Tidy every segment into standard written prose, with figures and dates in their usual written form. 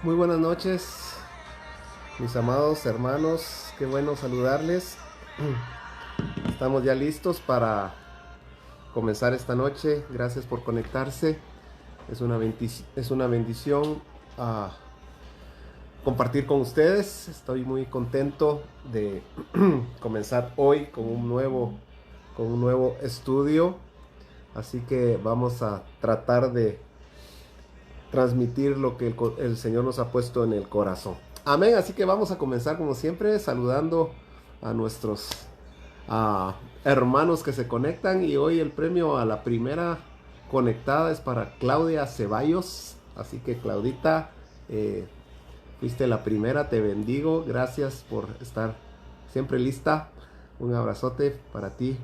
Muy buenas noches, mis amados hermanos, qué bueno saludarles. Estamos ya listos para comenzar esta noche. Gracias por conectarse. Es una bendición compartir con ustedes. Estoy muy contento de comenzar hoy con un nuevo estudio. Así que vamos a tratar de transmitir lo que el Señor nos ha puesto en el corazón. Amén. Así que vamos a comenzar como siempre saludando a nuestros hermanos que se conectan. Y hoy el premio a la primera conectada es para Claudia Ceballos. Así que Claudita, fuiste la primera, te bendigo. Gracias por estar siempre lista. Un abrazote para ti,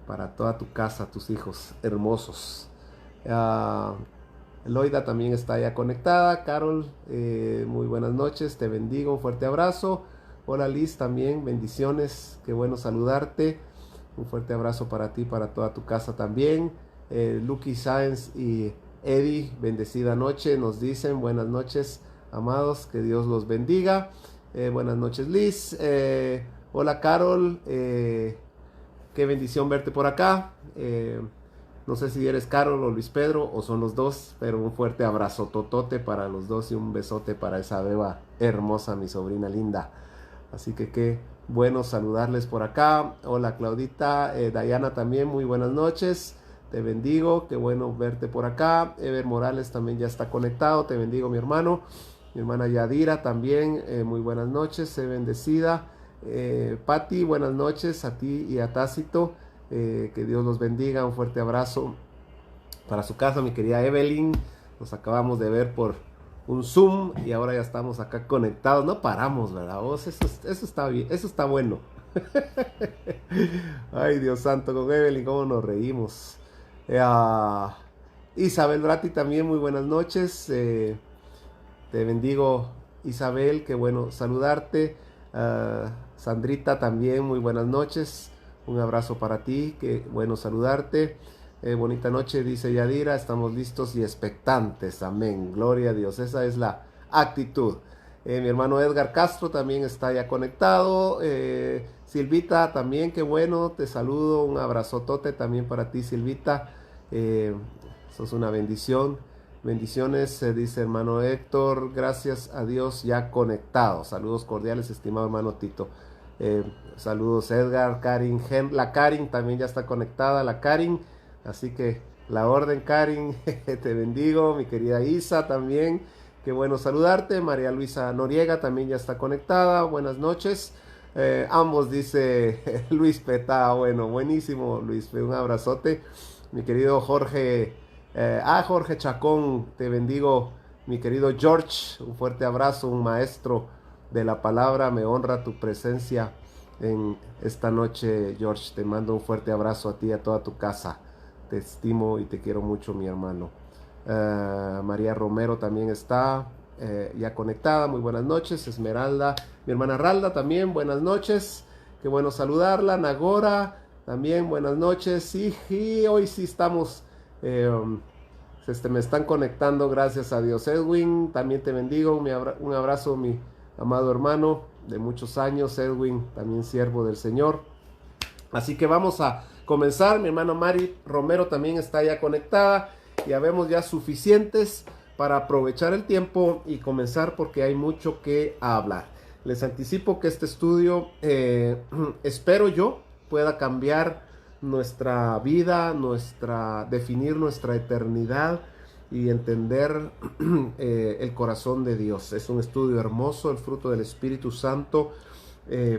para toda tu casa, tus hijos hermosos. Loida también está ya conectada. Carol, muy buenas noches, te bendigo, un fuerte abrazo. Hola Liz, también bendiciones, qué bueno saludarte. Un fuerte abrazo para ti, para toda tu casa también. Lucky Sáenz y Eddie, bendecida noche, nos dicen buenas noches, amados, que Dios los bendiga. Buenas noches Liz. Hola Carol, qué bendición verte por acá. No sé si eres Carol o Luis Pedro o son los dos, pero un fuerte abrazo totote para los dos y un besote para esa beba hermosa, mi sobrina linda. Así que qué bueno saludarles por acá. Hola Claudita, Dayana también, muy buenas noches. Te bendigo, qué bueno verte por acá. Ever Morales también ya está conectado, te bendigo mi hermano. Mi hermana Yadira también, muy buenas noches, sé bendecida. Patti, buenas noches a ti y a Tácito. Que Dios los bendiga, un fuerte abrazo para su casa, mi querida Evelyn. Nos acabamos de ver por un Zoom y ahora ya estamos acá conectados. No paramos, ¿verdad? Eso está bien, eso está bueno. Ay, Dios santo, con Evelyn, cómo nos reímos. Isabel Brati también, muy buenas noches. Te bendigo, Isabel, qué bueno saludarte. Sandrita también, muy buenas noches. Un abrazo para ti, qué bueno saludarte. Bonita noche, dice Yadira. Estamos listos y expectantes. Amén. Gloria a Dios. Esa es la actitud. Mi hermano Edgar Castro también está ya conectado. Silvita también, qué bueno. Te saludo. Un abrazotote también para ti, Silvita. Sos una bendición. Bendiciones, dice hermano Héctor, gracias a Dios ya conectado. Saludos cordiales, estimado hermano Tito. Saludos Edgar, Karin, la Karin también ya está conectada, la Karin. Así que la orden Karin, te bendigo, mi querida Isa también. Qué bueno saludarte. María Luisa Noriega también ya está conectada. Buenas noches. Ambos, dice Luis Peta. Bueno, buenísimo Luis, un abrazote. Mi querido Jorge. Jorge Chacón, te bendigo, mi querido George, un fuerte abrazo, un maestro de la palabra, me honra tu presencia en esta noche, George, te mando un fuerte abrazo a ti y a toda tu casa, te estimo y te quiero mucho, mi hermano. María Romero también está ya conectada, muy buenas noches. Esmeralda, mi hermana Ralda también, buenas noches, qué bueno saludarla. Nagora, también buenas noches, y hoy sí estamos... me están conectando, gracias a Dios. Edwin, también te bendigo, un abrazo, mi amado hermano de muchos años. Edwin, también siervo del Señor. Así que vamos a comenzar. Mi hermano Mari Romero también está ya conectada. Ya vemos ya suficientes para aprovechar el tiempo y comenzar, porque hay mucho que hablar. Les anticipo que este estudio, espero yo, pueda cambiar nuestra vida, definir nuestra eternidad y entender el corazón de Dios. Es un estudio hermoso, el fruto del Espíritu Santo.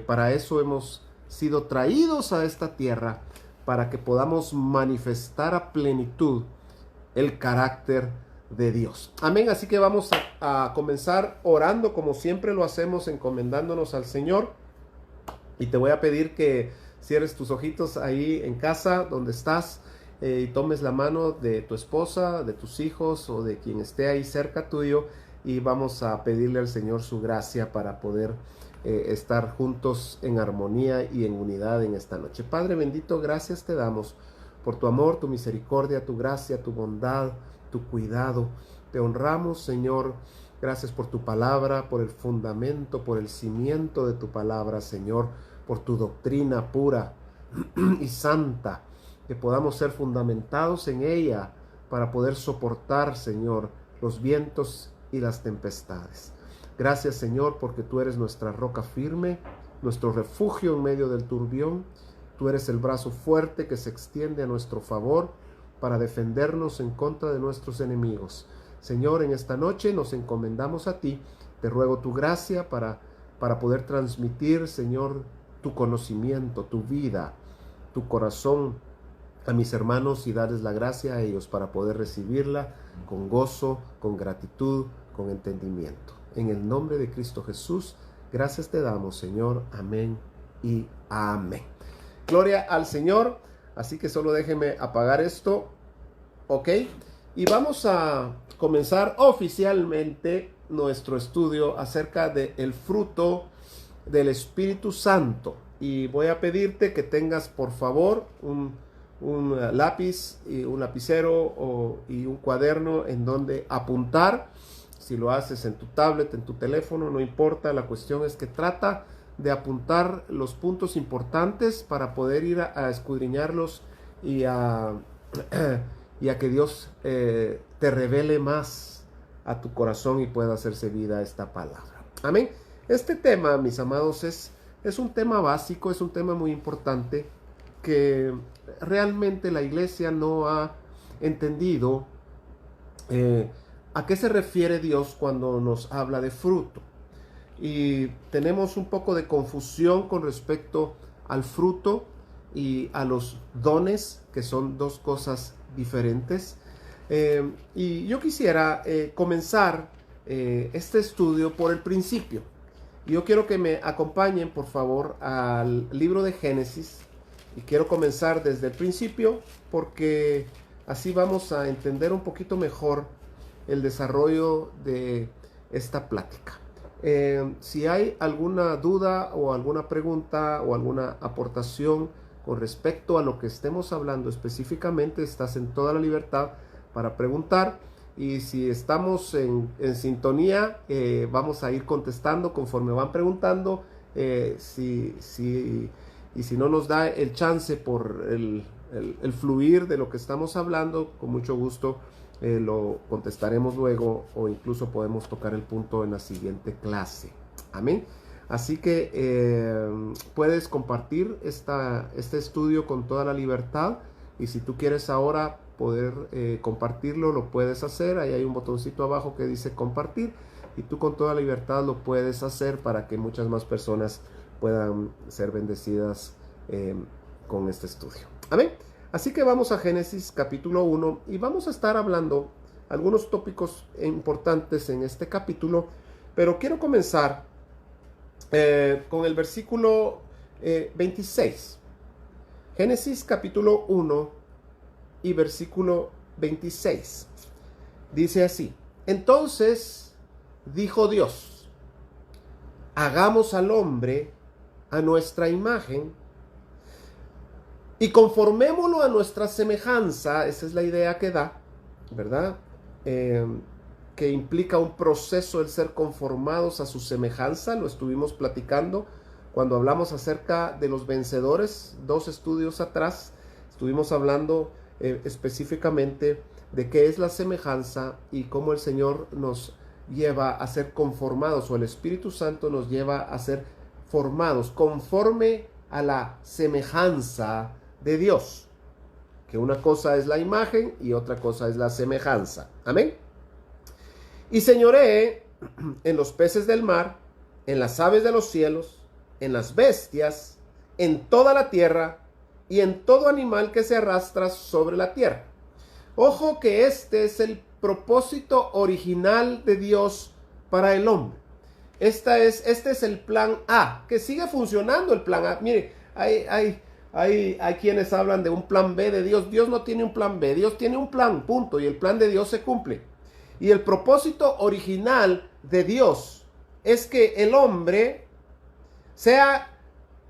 Para eso hemos sido traídos a esta tierra, para que podamos manifestar a plenitud el carácter de Dios. Amén. Así que vamos a comenzar orando como siempre lo hacemos, encomendándonos al Señor. Y te voy a pedir que cierres tus ojitos ahí en casa donde estás, y tomes la mano de tu esposa, de tus hijos o de quien esté ahí cerca tuyo, y vamos a pedirle al Señor su gracia para poder estar juntos en armonía y en unidad en esta noche. Padre bendito, gracias te damos por tu amor, tu misericordia, tu gracia, tu bondad, tu cuidado. Te honramos, Señor, Gracias por tu palabra, por el fundamento, por el cimiento de tu palabra, Señor, por tu doctrina pura y santa, que podamos ser fundamentados en ella para poder soportar, Señor, los vientos y las tempestades. Gracias, Señor, porque tú eres nuestra roca firme, nuestro refugio en medio del turbión. Tú eres el brazo fuerte que se extiende a nuestro favor para defendernos en contra de nuestros enemigos. Señor, en esta noche nos encomendamos a ti. Te ruego tu gracia para poder transmitir, Señor, tu conocimiento, tu vida, tu corazón a mis hermanos y darles la gracia a ellos para poder recibirla con gozo, con gratitud, con entendimiento. En el nombre de Cristo Jesús, gracias te damos, Señor. Amén y amén. Gloria al Señor. Así que solo déjeme apagar esto. Ok. Y vamos a comenzar oficialmente nuestro estudio acerca del fruto del Espíritu Santo. Y voy a pedirte que tengas, por favor, un lápiz y un lapicero y un cuaderno en donde apuntar. Si lo haces en tu tablet, en tu teléfono, no importa. La cuestión es que trata de apuntar los puntos importantes para poder ir a escudriñarlos y a que Dios te revele más a tu corazón y pueda hacerse vida esta palabra. Amén. Este tema, mis amados, es un tema básico, es un tema muy importante que realmente la iglesia no ha entendido a qué se refiere Dios cuando nos habla de fruto. Y tenemos un poco de confusión con respecto al fruto y a los dones, que son dos cosas diferentes. Y yo quisiera comenzar este estudio por el principio. Yo quiero que me acompañen, por favor, al libro de Génesis. Y quiero comenzar desde el principio porque así vamos a entender un poquito mejor el desarrollo de esta plática. Si hay alguna duda o alguna pregunta o alguna aportación con respecto a lo que estemos hablando específicamente, estás en toda la libertad para preguntar. Y si estamos en sintonía, vamos a ir contestando conforme van preguntando. Y si no nos da el chance por el fluir de lo que estamos hablando, con mucho gusto lo contestaremos luego, o incluso podemos tocar el punto en la siguiente clase. Amén. Así que puedes compartir este estudio con toda la libertad, y si tú quieres ahora poder compartirlo, lo puedes hacer. Ahí hay un botoncito abajo que dice compartir, y tú con toda libertad lo puedes hacer para que muchas más personas puedan ser bendecidas con este estudio. Amén. Así que vamos a Génesis capítulo 1 y vamos a estar hablando algunos tópicos importantes en este capítulo, pero quiero comenzar con el versículo 26. Génesis capítulo 1 y versículo 26. Dice así: Entonces dijo Dios, hagamos al hombre a nuestra imagen y conformémoslo a nuestra semejanza. Esa es la idea que da, ¿verdad? Que implica un proceso el ser conformados a su semejanza. Lo estuvimos platicando cuando hablamos acerca de los vencedores, 2 estudios atrás. Estuvimos hablando específicamente de qué es la semejanza y cómo el Señor nos lleva a ser conformados, o el Espíritu Santo nos lleva a ser formados conforme a la semejanza de Dios, que una cosa es la imagen y otra cosa es la semejanza. Amén. Y señoree en los peces del mar, en las aves de los cielos, en las bestias, en toda la tierra y en todo animal que se arrastra sobre la tierra. Ojo que este es el propósito original de Dios para el hombre. Este es el plan A, que sigue funcionando el plan A. Mire, hay quienes hablan de un plan B de Dios. Dios no tiene un plan B, Dios tiene un plan, punto, y el plan de Dios se cumple. Y el propósito original de Dios es que el hombre sea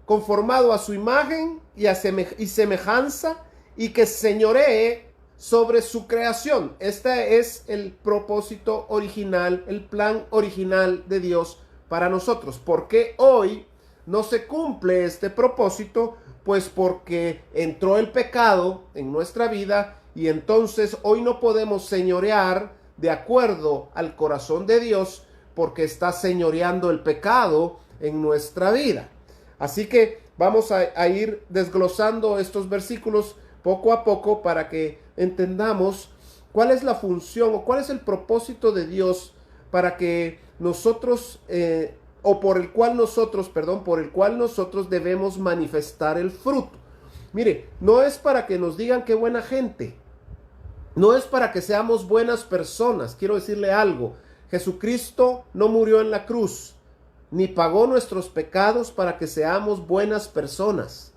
conformado a su imagen y semejanza, y que señoree sobre su creación. Este es el propósito original, el plan original de Dios para nosotros. ¿Por qué hoy no se cumple este propósito? Pues porque entró el pecado en nuestra vida y entonces hoy no podemos señorear de acuerdo al corazón de Dios porque está señoreando el pecado en nuestra vida. Así que vamos a ir desglosando estos versículos poco a poco para que entendamos cuál es la función o cuál es el propósito de Dios para que nosotros, por el cual nosotros debemos manifestar el fruto. Mire, no es para que nos digan qué buena gente, no es para que seamos buenas personas. Quiero decirle algo, Jesucristo no murió en la cruz, ni pagó nuestros pecados para que seamos buenas personas.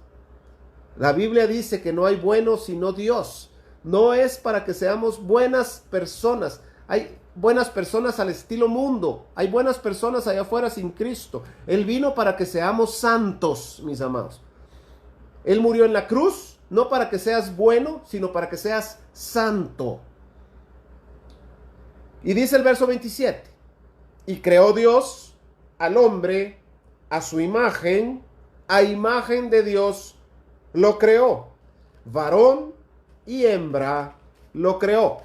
La Biblia dice que no hay bueno sino Dios. No es para que seamos buenas personas. Hay buenas personas al estilo mundo. Hay buenas personas allá afuera sin Cristo. Él vino para que seamos santos, mis amados. Él murió en la cruz, no para que seas bueno, sino para que seas santo. Y dice el verso 27. Y creó Dios al hombre a su imagen, a imagen de Dios lo creó, varón y hembra lo creó.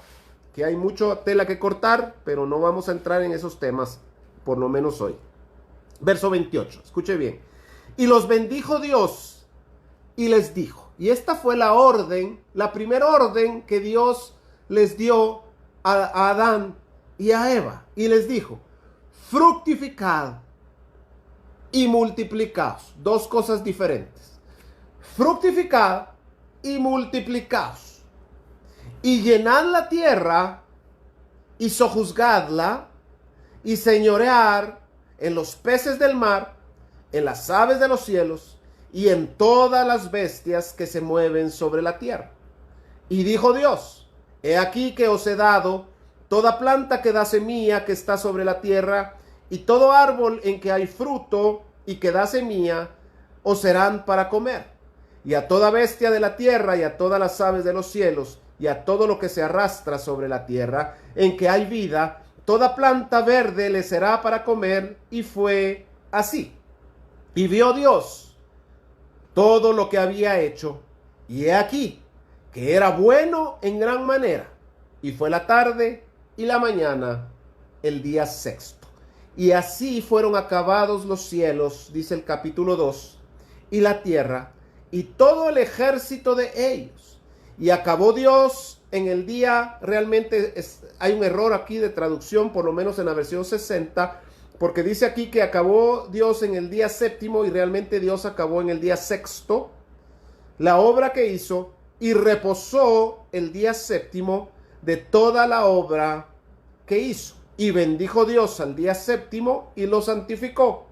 Que hay mucha tela que cortar, pero no vamos a entrar en esos temas, por lo menos hoy. Verso 28, escuche bien. Y los bendijo Dios y les dijo. Y esta fue la orden, la primera orden que Dios les dio a Adán y a Eva. Y les dijo, fructificad y multiplicaos. Dos cosas diferentes. Fructificad y multiplicaos, y llenad la tierra, y sojuzgadla, y señorear en los peces del mar, en las aves de los cielos, y en todas las bestias que se mueven sobre la tierra. Y dijo Dios, he aquí que os he dado toda planta que da semilla que está sobre la tierra, y todo árbol en que hay fruto y que da semilla, os serán para comer. Y a toda bestia de la tierra, y a todas las aves de los cielos, y a todo lo que se arrastra sobre la tierra, en que hay vida, toda planta verde le será para comer. Y fue así. Y vio Dios todo lo que había hecho, y he aquí que era bueno en gran manera. Y fue la tarde y la mañana, el día sexto. Y así fueron acabados los cielos, dice el capítulo 2, y la tierra, y todo el ejército de ellos. Y acabó Dios en el día, realmente hay un error aquí de traducción, por lo menos en la versión 60, porque dice aquí que acabó Dios en el día séptimo, y realmente Dios acabó en el día sexto la obra que hizo, y reposó el día séptimo de toda la obra que hizo. Y bendijo Dios al día séptimo y lo santificó,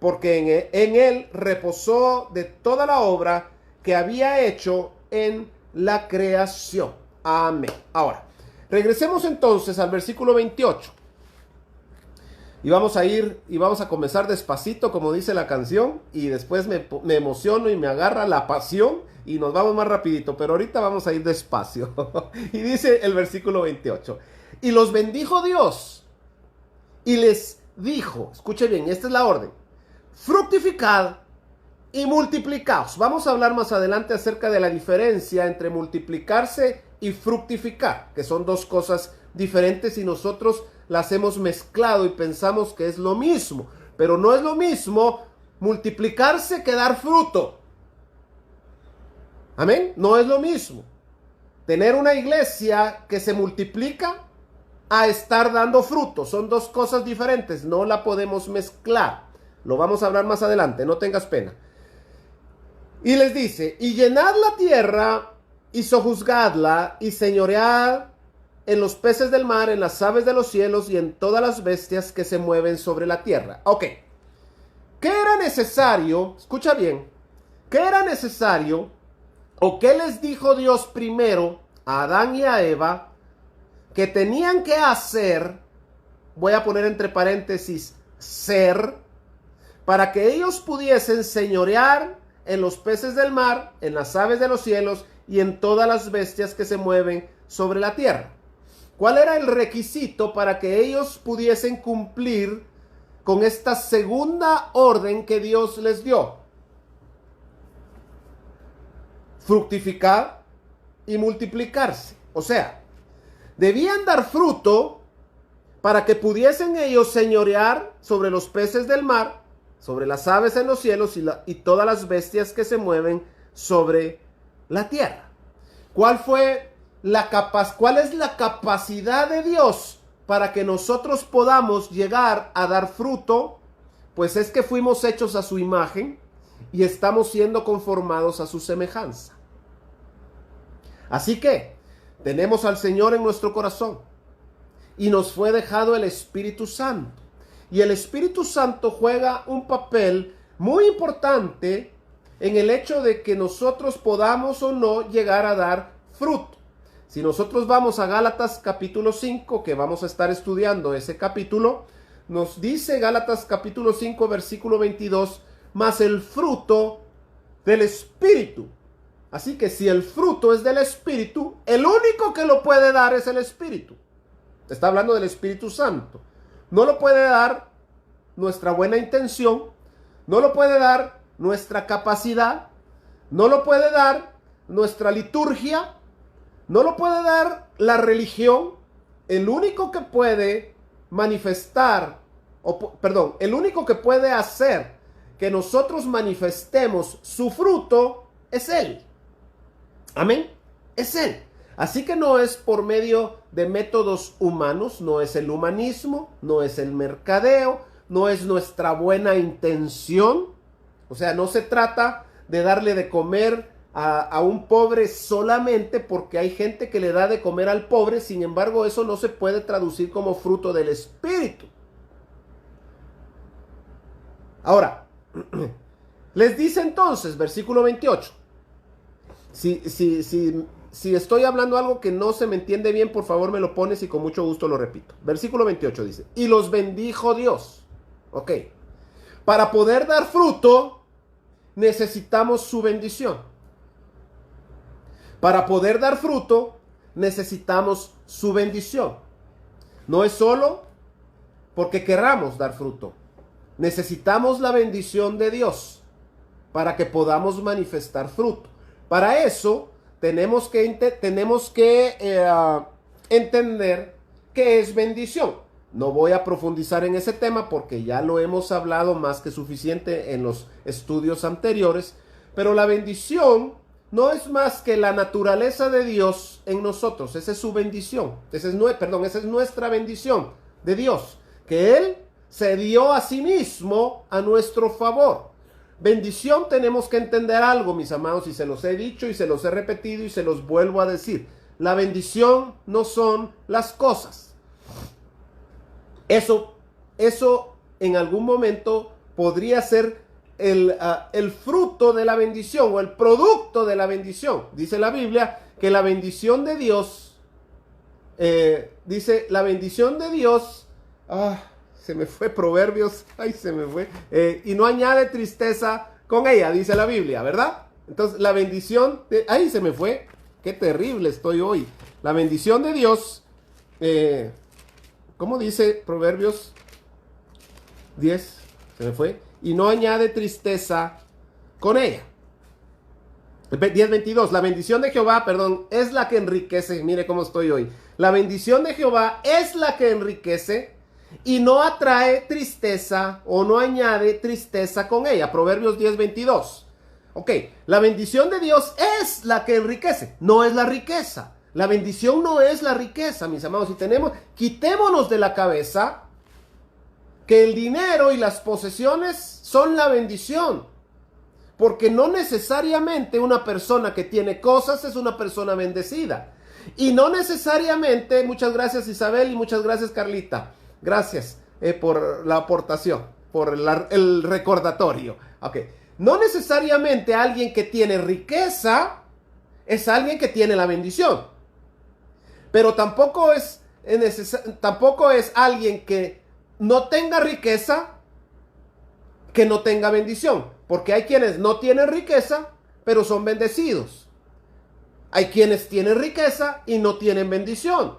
porque en él reposó de toda la obra que había hecho en la creación. Amén. Ahora, regresemos entonces al versículo 28. Y vamos a ir y vamos a comenzar despacito, como dice la canción, y después me emociono y me agarra la pasión y nos vamos más rapidito, pero ahorita vamos a ir despacio. Y dice el versículo 28. Y los bendijo Dios y les dijo, escuche bien, esta es la orden: fructificad y multiplicaos. Vamos a hablar más adelante acerca de la diferencia entre multiplicarse y fructificar, que son dos cosas diferentes y nosotros las hemos mezclado y pensamos que es lo mismo, pero no es lo mismo multiplicarse que dar fruto. Amén, no es lo mismo tener una iglesia que se multiplica a estar dando fruto. Son dos cosas diferentes, no la podemos mezclar. Lo vamos a hablar más adelante, no tengas pena. Y les dice, y llenad la tierra y sojuzgadla y señoread en los peces del mar, en las aves de los cielos y en todas las bestias que se mueven sobre la tierra. Ok, ¿qué era necesario? Escucha bien, ¿qué era necesario o qué les dijo Dios primero a Adán y a Eva que tenían que hacer? Voy a poner entre paréntesis, ser, para que ellos pudiesen señorear en los peces del mar, en las aves de los cielos y en todas las bestias que se mueven sobre la tierra. ¿Cuál era el requisito para que ellos pudiesen cumplir con esta segunda orden que Dios les dio? Fructificar y multiplicarse. O sea, debían dar fruto para que pudiesen ellos señorear sobre los peces del mar, sobre las aves en los cielos y todas las bestias que se mueven sobre la tierra. ¿Cuál es la capacidad de Dios para que nosotros podamos llegar a dar fruto? Pues es que fuimos hechos a su imagen y estamos siendo conformados a su semejanza. Así que tenemos al Señor en nuestro corazón y nos fue dejado el Espíritu Santo. Y el Espíritu Santo juega un papel muy importante en el hecho de que nosotros podamos o no llegar a dar fruto. Si nosotros vamos a Gálatas capítulo 5, que vamos a estar estudiando ese capítulo, nos dice Gálatas capítulo 5, versículo 22, mas el fruto del Espíritu. Así que si el fruto es del Espíritu, el único que lo puede dar es el Espíritu. Está hablando del Espíritu Santo. No lo puede dar nuestra buena intención, no lo puede dar nuestra capacidad, no lo puede dar nuestra liturgia, no lo puede dar la religión. El único que puede manifestar, el único que puede hacer que nosotros manifestemos su fruto es Él. Amén. Es Él. Así que no es por medio de métodos humanos, no es el humanismo, no es el mercadeo, no es nuestra buena intención. O sea, no se trata de darle de comer a un pobre solamente porque hay gente que le da de comer al pobre. Sin embargo, eso no se puede traducir como fruto del Espíritu. Ahora, les dice entonces, versículo 28. Si estoy hablando algo que no se me entiende bien, por favor me lo pones y con mucho gusto lo repito. Versículo 28 dice, y los bendijo Dios. Ok. Para poder dar fruto, necesitamos su bendición. Para poder dar fruto, necesitamos su bendición. No es solo porque queramos dar fruto. Necesitamos la bendición de Dios para que podamos manifestar fruto. Para eso tenemos que entender qué es bendición. No voy a profundizar en ese tema porque ya lo hemos hablado más que suficiente en los estudios anteriores, pero la bendición no es más que la naturaleza de Dios en nosotros. Esa es su bendición. Esa es nuestra bendición de Dios, que Él se dio a sí mismo a nuestro favor. Bendición, tenemos que entender algo, mis amados, y se los he dicho y se los he repetido y se los vuelvo a decir. La bendición no son las cosas. Eso en algún momento podría ser el fruto de la bendición o el producto de la bendición. Dice la Biblia que la bendición de Dios, se me fue Proverbios, se me fue, y no añade tristeza con ella, dice la Biblia, ¿verdad? Entonces la bendición, se me fue, qué terrible estoy hoy. La bendición de Dios, ¿cómo dice Proverbios 10? Se me fue. Y no añade tristeza con ella. 10:22. La bendición de Jehová, es la que enriquece. Mire cómo estoy hoy. La bendición de Jehová es la que enriquece y no atrae tristeza o no añade tristeza con ella. Proverbios 10:22. Ok, la bendición de Dios es la que enriquece, no es la riqueza. La bendición no es la riqueza, mis amados. Quitémonos de la cabeza que el dinero y las posesiones son la bendición. Porque no necesariamente una persona que tiene cosas es una persona bendecida. Y no necesariamente, muchas gracias Isabel y muchas gracias Carlita. Gracias por la aportación, por el recordatorio. Ok, no necesariamente alguien que tiene riqueza es alguien que tiene la bendición. Pero tampoco es alguien que no tenga riqueza que no tenga bendición. Porque hay quienes no tienen riqueza, pero son bendecidos. Hay quienes tienen riqueza y no tienen bendición.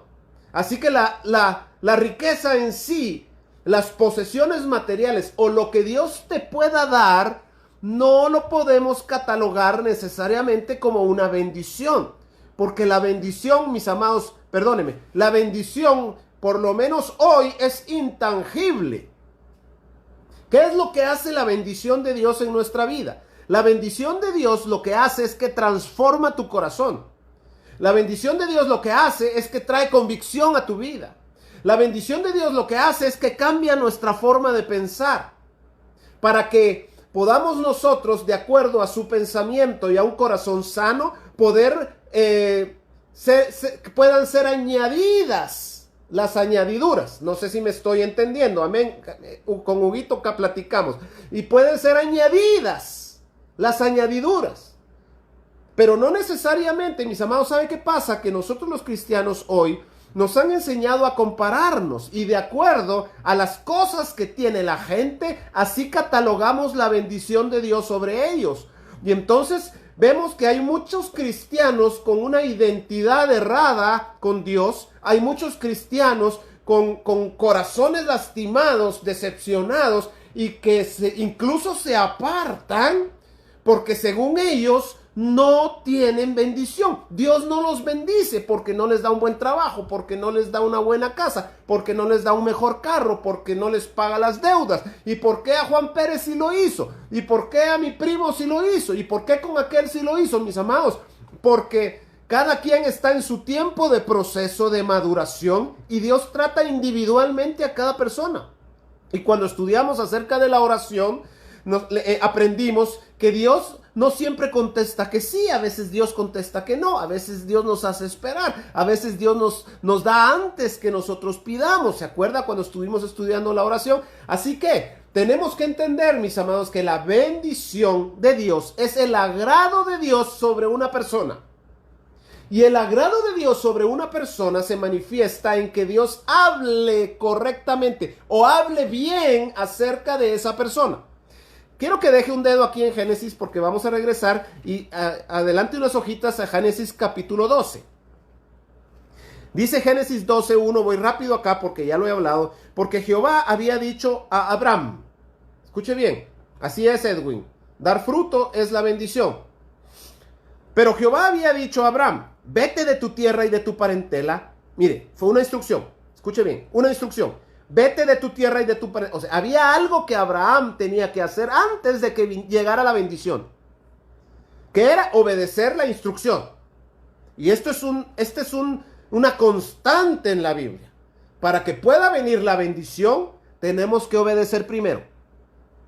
Así que la riqueza en sí, las posesiones materiales o lo que Dios te pueda dar, no lo podemos catalogar necesariamente como una bendición. Porque la bendición, mis amados, perdónenme, la bendición, por lo menos hoy, es intangible. ¿Qué es lo que hace la bendición de Dios en nuestra vida? La bendición de Dios lo que hace es que transforma tu corazón. La bendición de Dios lo que hace es que trae convicción a tu vida. La bendición de Dios lo que hace es que cambia nuestra forma de pensar. Para que podamos nosotros, de acuerdo a su pensamiento y a un corazón sano, puedan ser añadidas las añadiduras. No sé si me estoy entendiendo. Amén. Con Huguito que platicamos. Y pueden ser añadidas las añadiduras. Pero no necesariamente, mis amados, ¿sabe qué pasa? Que nosotros los cristianos hoy nos han enseñado a compararnos y de acuerdo a las cosas que tiene la gente, así catalogamos la bendición de Dios sobre ellos. Y entonces vemos que hay muchos cristianos con una identidad errada con Dios, hay muchos cristianos con corazones lastimados, decepcionados y que incluso se apartan porque según ellos no tienen bendición. Dios no los bendice porque no les da un buen trabajo, porque no les da una buena casa, porque no les da un mejor carro, porque no les paga las deudas. ¿Y por qué a Juan Pérez sí lo hizo? ¿Y por qué a mi primo sí lo hizo? ¿Y por qué con aquel sí lo hizo, mis amados? Porque cada quien está en su tiempo de proceso de maduración y Dios trata individualmente a cada persona. Y cuando estudiamos acerca de la oración, aprendimos que Dios no siempre contesta que sí, a veces Dios contesta que no, a veces Dios nos hace esperar, a veces Dios nos da antes que nosotros pidamos. ¿Se acuerda cuando estuvimos estudiando la oración? Así que tenemos que entender, mis amados, que la bendición de Dios es el agrado de Dios sobre una persona. Y el agrado de Dios sobre una persona se manifiesta en que Dios hable correctamente o hable bien acerca de esa persona. Quiero que deje un dedo aquí en Génesis porque vamos a regresar y adelante unas hojitas a Génesis capítulo 12. Dice Génesis 12:1, voy rápido acá porque ya lo he hablado, porque Jehová había dicho a Abraham, escuche bien, así es Edwin, dar fruto es la bendición. Pero Jehová había dicho a Abraham, vete de tu tierra y de tu parentela. Mire, fue una instrucción, escuche bien, una instrucción. Vete de tu tierra y de tu parentela. O sea, había algo que Abraham tenía que hacer antes de que llegara la bendición, que era obedecer la instrucción. Y esto es una constante en la Biblia. Para que pueda venir la bendición, tenemos que obedecer primero.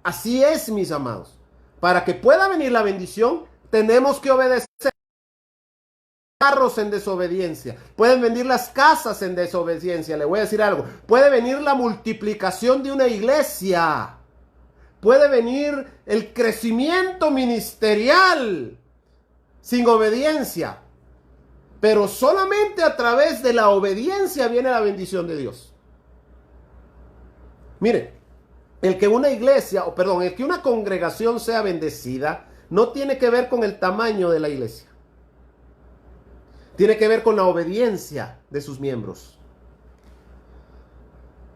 Así es, mis amados. Para que pueda venir la bendición, tenemos que obedecer. Carros en desobediencia, pueden venir las casas en desobediencia. Le voy a decir algo, puede venir la multiplicación de una iglesia, puede venir el crecimiento ministerial sin obediencia, pero solamente a través de la obediencia viene la bendición de Dios. Mire, el que una iglesia, el que una congregación sea bendecida no tiene que ver con el tamaño de la iglesia. Tiene que ver con la obediencia de sus miembros.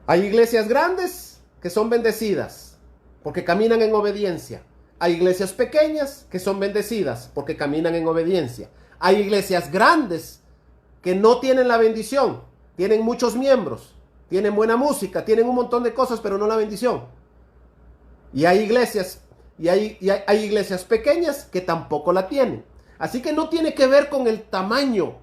Hay iglesias grandes que son bendecidas porque caminan en obediencia. Hay iglesias pequeñas que son bendecidas porque caminan en obediencia. Hay iglesias grandes que no tienen la bendición. Tienen muchos miembros, tienen buena música, tienen un montón de cosas, pero no la bendición. Y hay iglesias pequeñas que tampoco la tienen. Así que no tiene que ver con el tamaño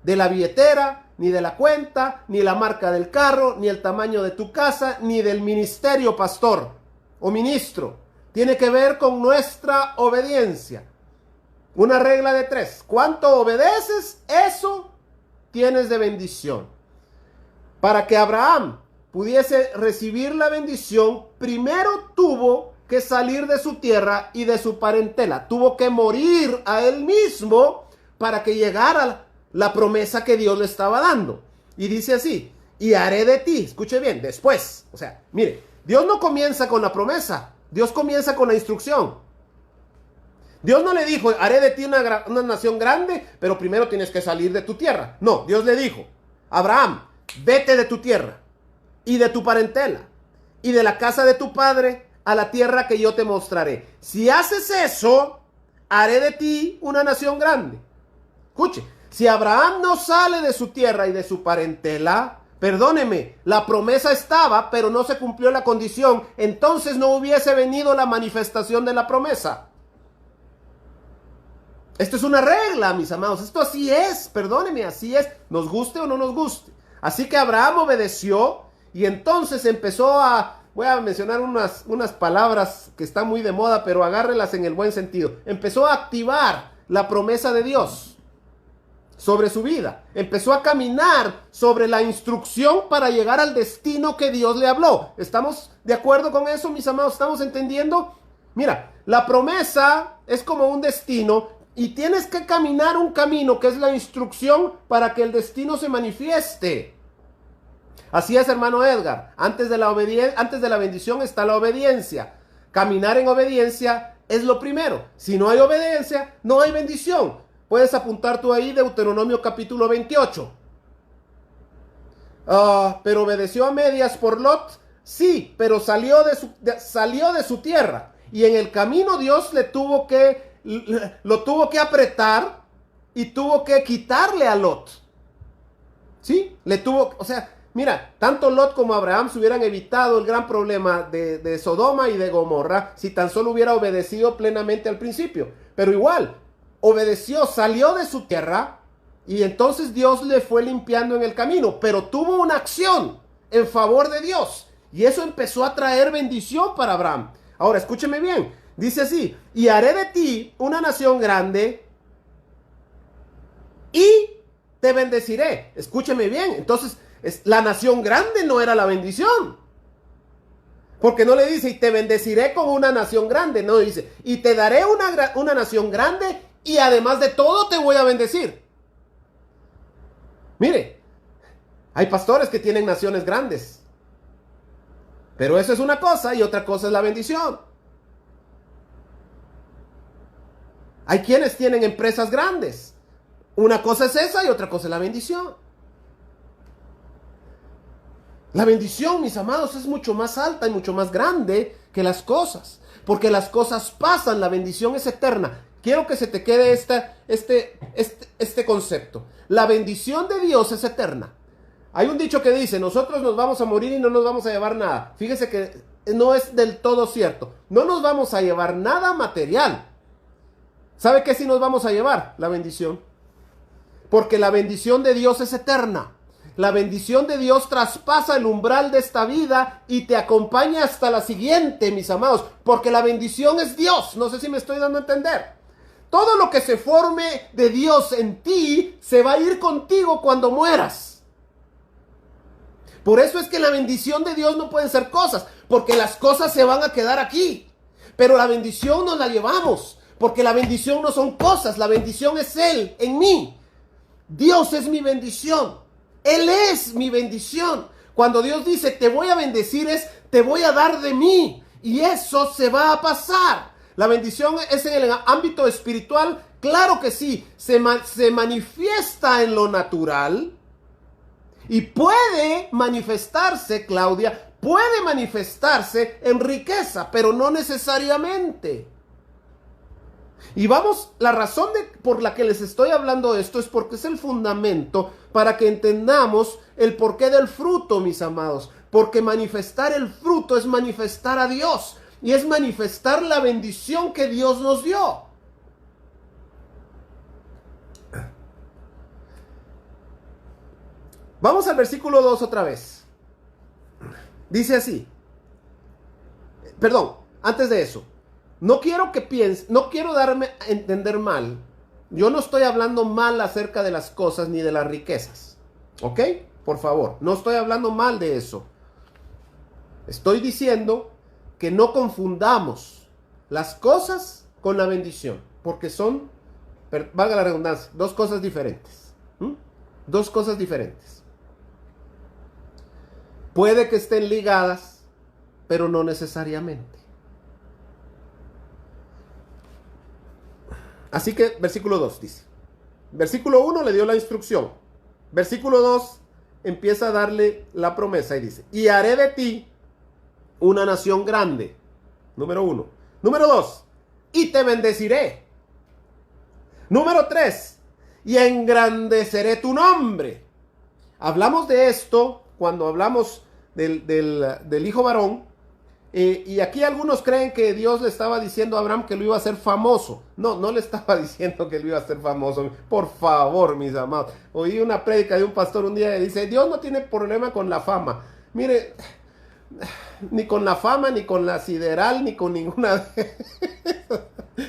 de la billetera, ni de la cuenta, ni la marca del carro, ni el tamaño de tu casa, ni del ministerio pastor o ministro. Tiene que ver con nuestra obediencia. Una regla de 3. ¿Cuánto obedeces? Eso tienes de bendición. Para que Abraham pudiese recibir la bendición, primero tuvo que salir de su tierra y de su parentela. Tuvo que morir a él mismo para que llegara la promesa que Dios le estaba dando. Y dice así, y haré de ti, escuche bien, después. O sea, mire, Dios no comienza con la promesa, Dios comienza con la instrucción. Dios no le dijo, haré de ti una nación grande, pero primero tienes que salir de tu tierra. No, Dios le dijo, Abraham, vete de tu tierra y de tu parentela y de la casa de tu padre a la tierra que yo te mostraré. Si haces eso, haré de ti una nación grande. Escuche, si Abraham no sale de su tierra y de su parentela, perdóneme, la promesa estaba, pero no se cumplió la condición, entonces no hubiese venido la manifestación de la promesa. Esto es una regla, mis amados. Esto así es, perdónenme, así es. Nos guste o no nos guste. Así que Abraham obedeció y entonces empezó a... Voy a mencionar unas palabras que están muy de moda, pero agárrelas en el buen sentido. Empezó a activar la promesa de Dios sobre su vida. Empezó a caminar sobre la instrucción para llegar al destino que Dios le habló. ¿Estamos de acuerdo con eso, mis amados? ¿Estamos entendiendo? Mira, la promesa es como un destino. Y tienes que caminar un camino que es la instrucción para que el destino se manifieste. Así es, hermano Edgar. Antes de la bendición está la obediencia. Caminar en obediencia es lo primero. Si no hay obediencia, no hay bendición. Puedes apuntar tú ahí Deuteronomio capítulo 28. Pero obedeció a medias por Lot. Sí, pero salió de su tierra. Y en el camino Dios lo tuvo que apretar y tuvo que quitarle a Lot. ¿Sí? O sea, mira, tanto Lot como Abraham se hubieran evitado el gran problema de Sodoma y de Gomorra si tan solo hubiera obedecido plenamente al principio. Pero igual, obedeció, salió de su tierra y entonces Dios le fue limpiando en el camino, pero tuvo una acción en favor de Dios y eso empezó a traer bendición para Abraham. Ahora, escúcheme bien. Dice así, y haré de ti una nación grande y te bendeciré. Escúcheme bien. Entonces, la nación grande no era la bendición. Porque no le dice, y te bendeciré con una nación grande. No, dice, y te daré una nación grande y además de todo te voy a bendecir. Mire, hay pastores que tienen naciones grandes. Pero eso es una cosa y otra cosa es la bendición. Hay quienes tienen empresas grandes. Una cosa es esa y otra cosa es la bendición. La bendición, mis amados, es mucho más alta y mucho más grande que las cosas. Porque las cosas pasan, la bendición es eterna. Quiero que se te quede este concepto. La bendición de Dios es eterna. Hay un dicho que dice, nosotros nos vamos a morir y no nos vamos a llevar nada. Fíjese que no es del todo cierto. No nos vamos a llevar nada material. ¿Sabe qué sí nos vamos a llevar? La bendición. Porque la bendición de Dios es eterna. La bendición de Dios traspasa el umbral de esta vida y te acompaña hasta la siguiente, mis amados. Porque la bendición es Dios. No sé si me estoy dando a entender. Todo lo que se forme de Dios en ti se va a ir contigo cuando mueras. Por eso es que la bendición de Dios no pueden ser cosas. Porque las cosas se van a quedar aquí. Pero la bendición nos la llevamos. Porque la bendición no son cosas, la bendición es Él en mí. Dios es mi bendición. Él es mi bendición. Cuando Dios dice te voy a bendecir te voy a dar de mí. Y eso se va a pasar. La bendición es en el ámbito espiritual. Claro que sí. Se manifiesta en lo natural. Y puede manifestarse, Claudia, puede manifestarse en riqueza, pero no necesariamente. Y vamos, la razón por la que les estoy hablando de esto es porque es el fundamento para que entendamos el porqué del fruto, mis amados. Porque manifestar el fruto es manifestar a Dios y es manifestar la bendición que Dios nos dio. Vamos al versículo 2 otra vez. Dice así. Perdón, antes de eso. No quiero que pienses, no quiero darme a entender mal. Yo no estoy hablando mal acerca de las cosas ni de las riquezas. ¿Ok? Por favor, no estoy hablando mal de eso. Estoy diciendo que no confundamos las cosas con la bendición. Porque son, valga la redundancia, dos cosas diferentes. Dos cosas diferentes. Puede que estén ligadas, pero no necesariamente. Así que versículo 2 dice. Versículo 1 le dio la instrucción. Versículo 2 empieza a darle la promesa y dice, y haré de ti una nación grande. Número 1. Número 2, y te bendeciré. Número 3, y engrandeceré tu nombre. Hablamos de esto cuando hablamos del hijo varón. Y aquí algunos creen que Dios le estaba diciendo a Abraham que lo iba a hacer famoso. No, no le estaba diciendo que lo iba a hacer famoso. Por favor, mis amados. Oí una prédica de un pastor un día que dice, Dios no tiene problema con la fama. Mire, ni con la fama, ni con la sideral, ni con ninguna...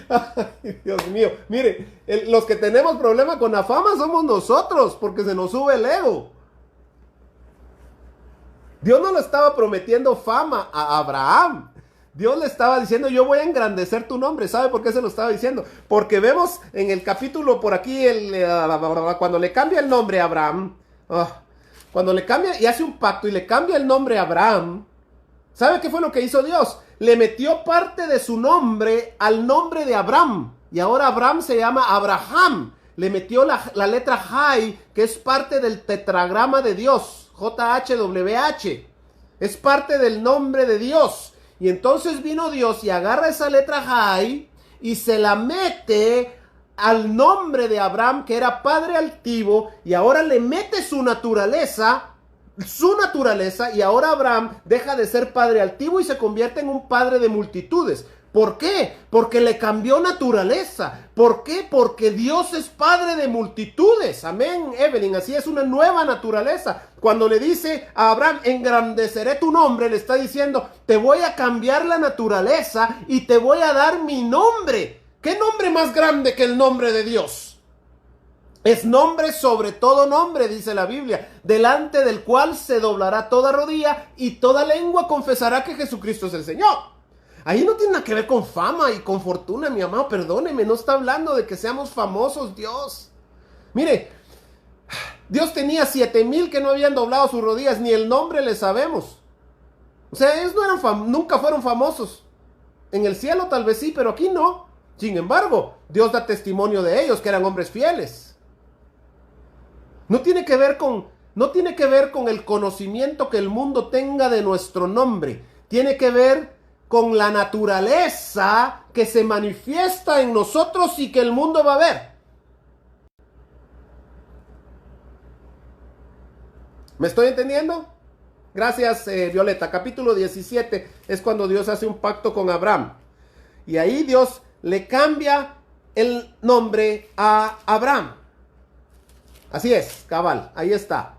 Ay, Dios mío. Mire, los que tenemos problema con la fama somos nosotros, porque se nos sube el ego. Dios no le estaba prometiendo fama a Abraham. Dios le estaba diciendo, yo voy a engrandecer tu nombre. ¿Sabe por qué se lo estaba diciendo? Porque vemos en el capítulo por aquí, cuando le cambia el nombre a Abraham, cuando le cambia y hace un pacto y le cambia el nombre a Abraham, ¿sabe qué fue lo que hizo Dios? Le metió parte de su nombre al nombre de Abraham. Y ahora Abraham se llama Abraham. Le metió la letra Jai, que es parte del tetragrama de Dios. JHWH. Es parte del nombre de Dios. Y entonces vino Dios y agarra esa letra Jai y se la mete al nombre de Abraham, que era padre altivo, y ahora le mete su naturaleza, y ahora Abraham deja de ser padre altivo y se convierte en un padre de multitudes. ¿Por qué? Porque le cambió naturaleza. ¿Por qué? Porque Dios es padre de multitudes. Amén, Evelyn. Así es una nueva naturaleza. Cuando le dice a Abraham, engrandeceré tu nombre, le está diciendo, te voy a cambiar la naturaleza y te voy a dar mi nombre. ¿Qué nombre más grande que el nombre de Dios? Es nombre sobre todo nombre, dice la Biblia, delante del cual se doblará toda rodilla y toda lengua confesará que Jesucristo es el Señor. Ahí no tiene nada que ver con fama y con fortuna, mi amado, perdóneme, no está hablando de que seamos famosos, Dios. Mire, Dios tenía 7,000 que no habían doblado sus rodillas, ni el nombre le sabemos. O sea, ellos nunca fueron famosos. En el cielo tal vez sí, pero aquí no. Sin embargo, Dios da testimonio de ellos, que eran hombres fieles. No tiene que ver con el conocimiento que el mundo tenga de nuestro nombre. Tiene que ver con la naturaleza que se manifiesta en nosotros y que el mundo va a ver. ¿Me estoy entendiendo? Gracias, Violeta. Capítulo 17 es cuando Dios hace un pacto con Abraham. Y ahí Dios le cambia el nombre a Abraham. Así es, cabal, ahí está.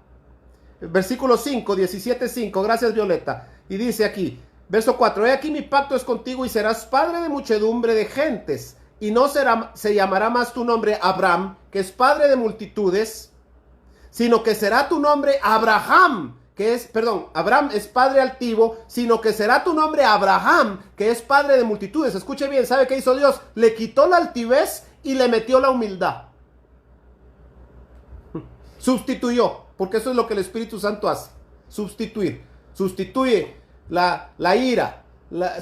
Versículo 5, 17:5. Gracias, Violeta. Y dice aquí, verso 4, he aquí mi pacto es contigo y serás padre de muchedumbre de gentes, y no se llamará más tu nombre Abraham, que es padre de multitudes, sino que será tu nombre Abraham, Abraham es padre altivo, sino que será tu nombre Abraham, que es padre de multitudes. Escuche bien, ¿sabe qué hizo Dios? Le quitó la altivez y le metió la humildad. Sustituyó, porque eso es lo que el Espíritu Santo hace, sustituye la ira,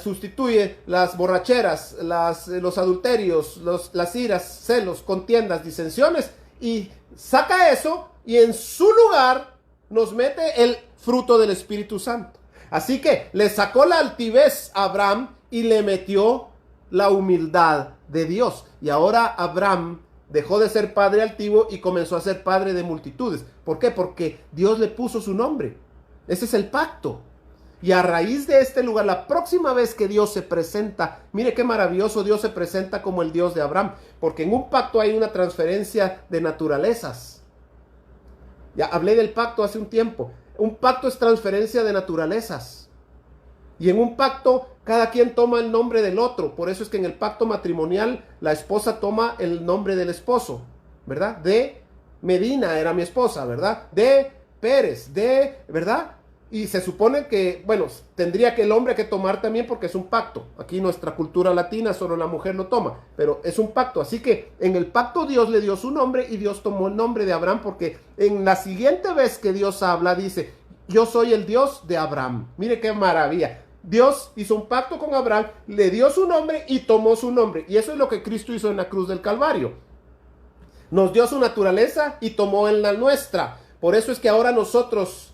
sustituye las borracheras, los adulterios, las iras, celos, contiendas, disensiones, y saca eso y en su lugar nos mete el fruto del Espíritu Santo. Así que le sacó la altivez a Abraham y le metió la humildad de Dios. Y ahora Abraham dejó de ser padre altivo y comenzó a ser padre de multitudes. ¿Por qué? Porque Dios le puso su nombre. Ese es el pacto. Y a raíz de este lugar, la próxima vez que Dios se presenta, mire qué maravilloso, Dios se presenta como el Dios de Abraham, porque en un pacto hay una transferencia de naturalezas. Ya hablé del pacto hace un tiempo. Un pacto es transferencia de naturalezas. Y en un pacto, cada quien toma el nombre del otro. Por eso es que en el pacto matrimonial, la esposa toma el nombre del esposo, ¿verdad? De Medina era mi esposa, ¿verdad? De Pérez, ¿verdad? Y se supone que, bueno, tendría que el hombre que tomar también porque es un pacto. Aquí nuestra cultura latina solo la mujer lo toma, pero es un pacto. Así que en el pacto Dios le dio su nombre y Dios tomó el nombre de Abraham porque en la siguiente vez que Dios habla dice, yo soy el Dios de Abraham. Mire qué maravilla. Dios hizo un pacto con Abraham, le dio su nombre y tomó su nombre. Y eso es lo que Cristo hizo en la cruz del Calvario. Nos dio su naturaleza y tomó en la nuestra. Por eso es que ahora nosotros,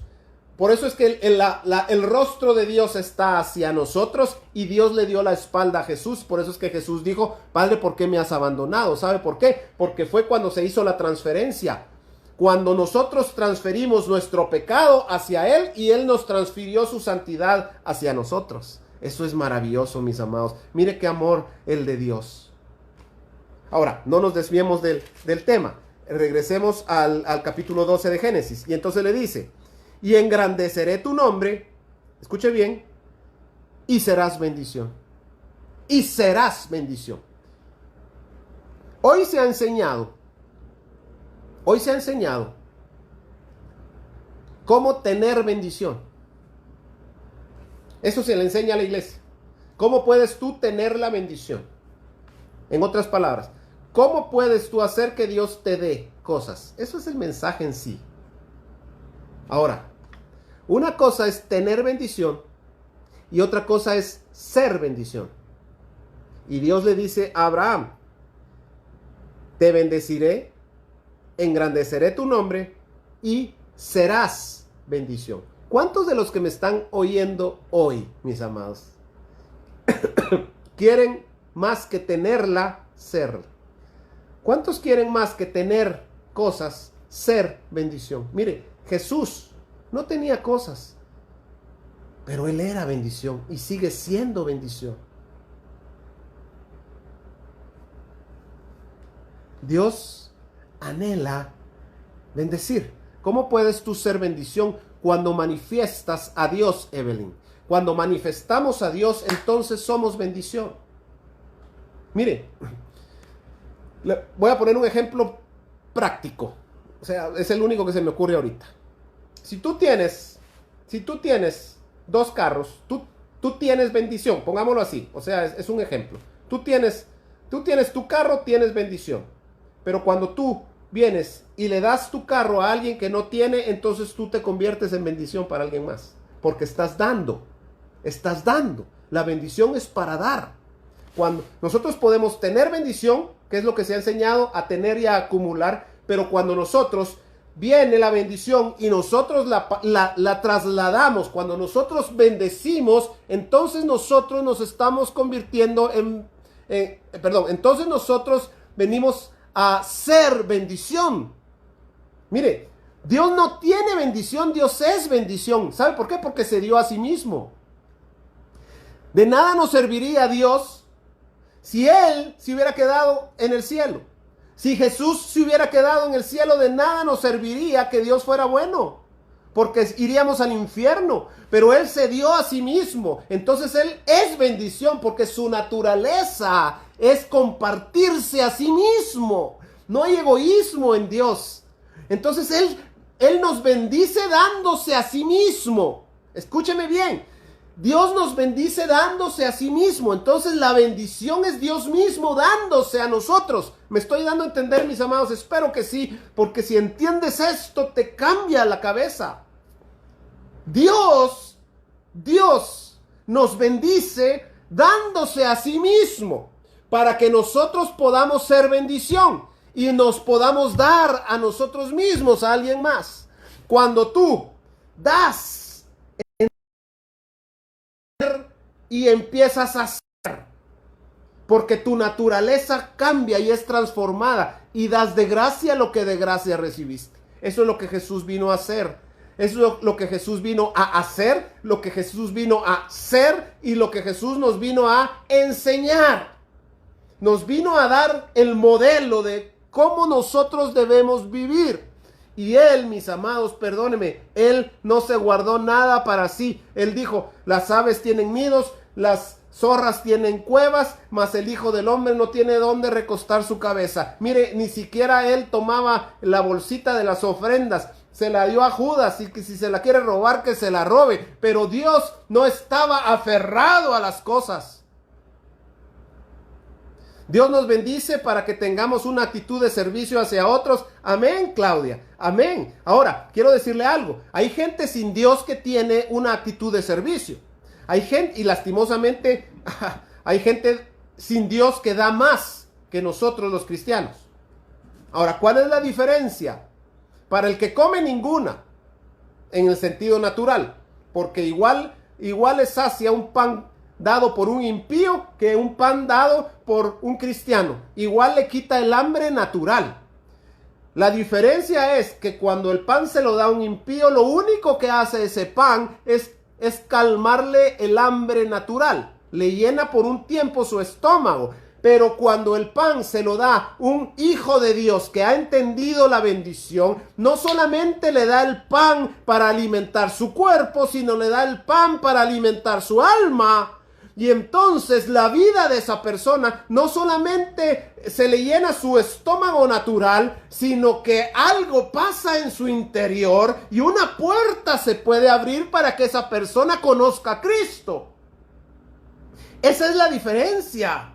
por eso es que el rostro de Dios está hacia nosotros y Dios le dio la espalda a Jesús. Por eso es que Jesús dijo, Padre, ¿por qué me has abandonado? ¿Sabe por qué? Porque fue cuando se hizo la transferencia. Cuando nosotros transferimos nuestro pecado hacia Él y Él nos transfirió su santidad hacia nosotros. Eso es maravilloso, mis amados. Mire qué amor el de Dios. Ahora, no nos desviemos del tema. Regresemos al capítulo 12 de Génesis. Y entonces le dice, y engrandeceré tu nombre, escuche bien, y serás bendición. Y serás bendición. Hoy se ha enseñado cómo tener bendición. Eso se le enseña a la iglesia. ¿Cómo puedes tú tener la bendición? En otras palabras, ¿cómo puedes tú hacer que Dios te dé cosas? Eso es el mensaje en sí. Ahora, una cosa es tener bendición y otra cosa es ser bendición. Y Dios le dice a Abraham, te bendeciré, engrandeceré tu nombre y serás bendición. ¿Cuántos de los que me están oyendo hoy, mis amados, quieren más que tenerla, ser? ¿Cuántos quieren más que tener cosas, ser bendición? Mire, Jesús no tenía cosas, pero Él era bendición y sigue siendo bendición. Dios anhela bendecir. ¿Cómo puedes tú ser bendición cuando manifiestas a Dios, Evelyn? Cuando manifestamos a Dios, entonces somos bendición. Mire, voy a poner un ejemplo práctico. O sea, es el único que se me ocurre ahorita. Si tú tienes 2 carros, tú tienes bendición, pongámoslo así. O sea, es un ejemplo. Tú tienes tu carro, tienes bendición. Pero cuando tú vienes y le das tu carro a alguien que no tiene, entonces tú te conviertes en bendición para alguien más. Porque estás dando. La bendición es para dar. Cuando nosotros podemos tener bendición, que es lo que se ha enseñado a tener y a acumular, pero cuando nosotros viene la bendición y nosotros la trasladamos, cuando nosotros bendecimos, entonces nosotros nos estamos convirtiendo entonces nosotros venimos a ser bendición. Mire, Dios no tiene bendición, Dios es bendición. ¿Sabe por qué? Porque se dio a sí mismo. De nada nos serviría a Dios si Él se hubiera quedado en el cielo. Si Jesús se hubiera quedado en el cielo, de nada nos serviría que Dios fuera bueno, porque iríamos al infierno. Pero Él se dio a sí mismo. Entonces Él es bendición, porque su naturaleza es compartirse a sí mismo. No hay egoísmo en Dios. Entonces Él nos bendice dándose a sí mismo. Escúcheme bien. Dios nos bendice dándose a sí mismo. Entonces la bendición es Dios mismo dándose a nosotros. ¿Me estoy dando a entender, mis amados? Espero que sí, porque si entiendes esto, te cambia la cabeza. Dios nos bendice dándose a sí mismo para que nosotros podamos ser bendición y nos podamos dar a nosotros mismos, a alguien más. Cuando tú das y empiezas a hacer, porque tu naturaleza cambia y es transformada y das de gracia lo que de gracia recibiste. Eso es lo que Jesús vino a hacer. Eso es lo que Jesús vino a hacer, lo que Jesús vino a ser y lo que Jesús nos vino a enseñar. Nos vino a dar el modelo de cómo nosotros debemos vivir. Y Él, mis amados, perdónenme, Él no se guardó nada para sí. Él dijo, las aves tienen nidos, las zorras tienen cuevas, mas el Hijo del Hombre no tiene dónde recostar su cabeza. Mire, ni siquiera Él tomaba la bolsita de las ofrendas. Se la dio a Judas y que si se la quiere robar, que se la robe. Pero Dios no estaba aferrado a las cosas. Dios nos bendice para que tengamos una actitud de servicio hacia otros. Amén, Claudia. Amén. Ahora, quiero decirle algo. Hay gente sin Dios que tiene una actitud de servicio. Hay gente, y lastimosamente, hay gente sin Dios que da más que nosotros los cristianos. Ahora, ¿cuál es la diferencia? Para el que come, ninguna, en el sentido natural, porque igual es sacia un pan dado por un impío que un pan dado por un cristiano. Igual le quita el hambre natural. La diferencia es que cuando el pan se lo da a un impío, lo único que hace ese pan es calmarle el hambre natural. Le llena por un tiempo su estómago. Pero cuando el pan se lo da un hijo de Dios que ha entendido la bendición, no solamente le da el pan para alimentar su cuerpo, sino le da el pan para alimentar su alma. Y entonces la vida de esa persona no solamente se le llena su estómago natural, sino que algo pasa en su interior y una puerta se puede abrir para que esa persona conozca a Cristo. Esa es la diferencia.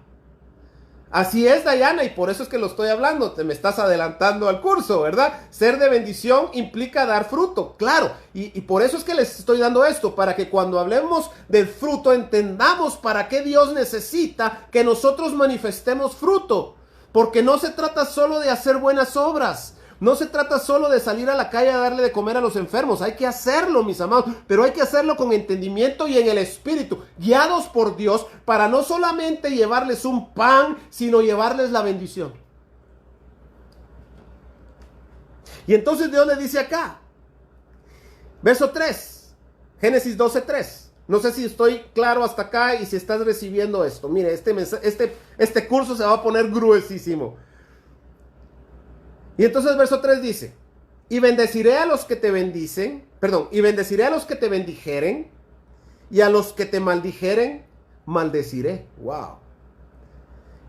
Así es, Dayana, y por eso es que lo estoy hablando. Te me estás adelantando al curso, ¿verdad? Ser de bendición implica dar fruto, claro. Y por eso es que les estoy dando esto, para que cuando hablemos del fruto entendamos para qué Dios necesita que nosotros manifestemos fruto. Porque no se trata solo de hacer buenas obras. No se trata solo de salir a la calle a darle de comer a los enfermos. Hay que hacerlo, mis amados, pero hay que hacerlo con entendimiento y en el Espíritu, guiados por Dios, para no solamente llevarles un pan, sino llevarles la bendición. Y entonces Dios le dice acá, verso 3, Génesis 12:3. No sé si estoy claro hasta acá y si estás recibiendo esto. Mire, este curso se va a poner gruesísimo. Y entonces el verso 3 dice, y bendeciré a los que te bendicen, y bendeciré a los que te bendijeren, y a los que te maldijeren, maldeciré. Wow.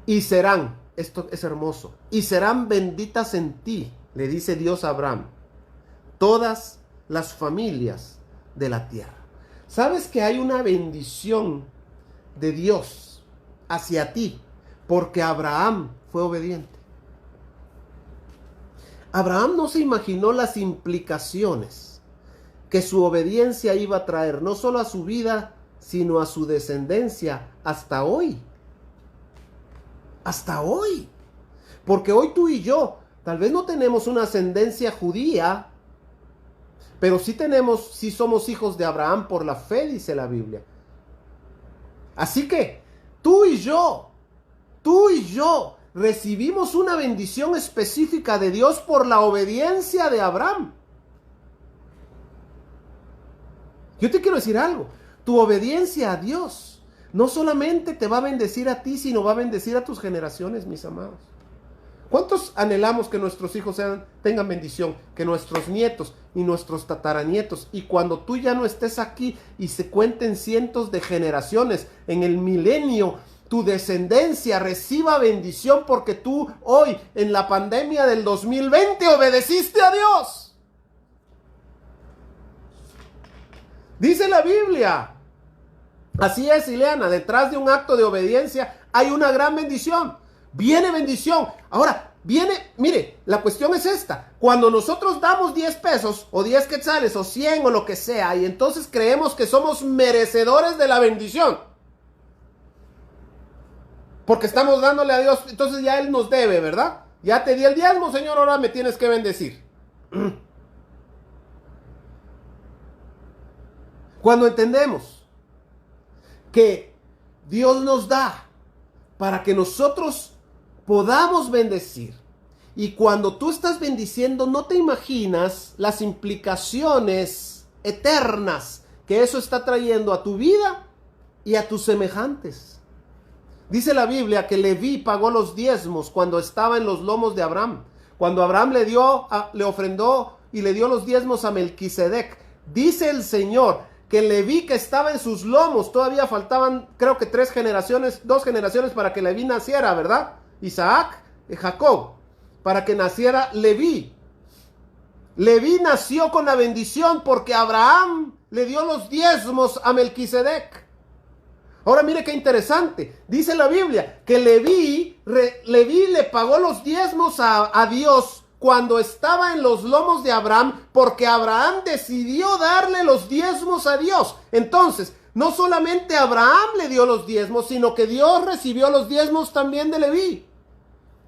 Y serán, esto es hermoso, y serán benditas en ti, le dice Dios a Abraham, todas las familias de la tierra. ¿Sabes que hay una bendición de Dios hacia ti? Porque Abraham fue obediente. Abraham no se imaginó las implicaciones que su obediencia iba a traer, no solo a su vida, sino a su descendencia hasta hoy. Hasta hoy. Porque hoy tú y yo, tal vez no tenemos una ascendencia judía, pero sí somos hijos de Abraham por la fe, dice la Biblia. Así que tú y yo, recibimos una bendición específica de Dios por la obediencia de Abraham. Yo te quiero decir algo. Tu obediencia a Dios no solamente te va a bendecir a ti, sino va a bendecir a tus generaciones, mis amados. ¿Cuántos anhelamos que nuestros hijos tengan bendición? Que nuestros nietos y nuestros tataranietos, y cuando tú ya no estés aquí y se cuenten cientos de generaciones en el milenio, tu descendencia reciba bendición porque tú hoy en la pandemia del 2020 obedeciste a Dios? Dice la Biblia. Así es, Ileana, detrás de un acto de obediencia hay una gran bendición. Viene bendición. Ahora, mire, la cuestión es esta. Cuando nosotros damos 10 pesos o 10 quetzales o 100 o lo que sea, y entonces creemos que somos merecedores de la bendición, porque estamos dándole a Dios, entonces ya Él nos debe, ¿verdad? Ya te di el diezmo, Señor, ahora me tienes que bendecir. Cuando entendemos que Dios nos da para que nosotros podamos bendecir, y cuando tú estás bendiciendo no te imaginas las implicaciones eternas que eso está trayendo a tu vida y a tus semejantes. Dice la Biblia que Leví pagó los diezmos cuando estaba en los lomos de Abraham. Cuando Abraham le ofrendó y le dio los diezmos a Melquisedec. Dice el Señor que Leví, que estaba en sus lomos, todavía faltaban creo que 2 generaciones para que Leví naciera, ¿verdad? Isaac y Jacob, para que naciera Leví. Leví nació con la bendición porque Abraham le dio los diezmos a Melquisedec. Ahora mire qué interesante. Dice la Biblia que Leví le pagó los diezmos a Dios cuando estaba en los lomos de Abraham, porque Abraham decidió darle los diezmos a Dios. Entonces, no solamente Abraham le dio los diezmos, sino que Dios recibió los diezmos también de Leví.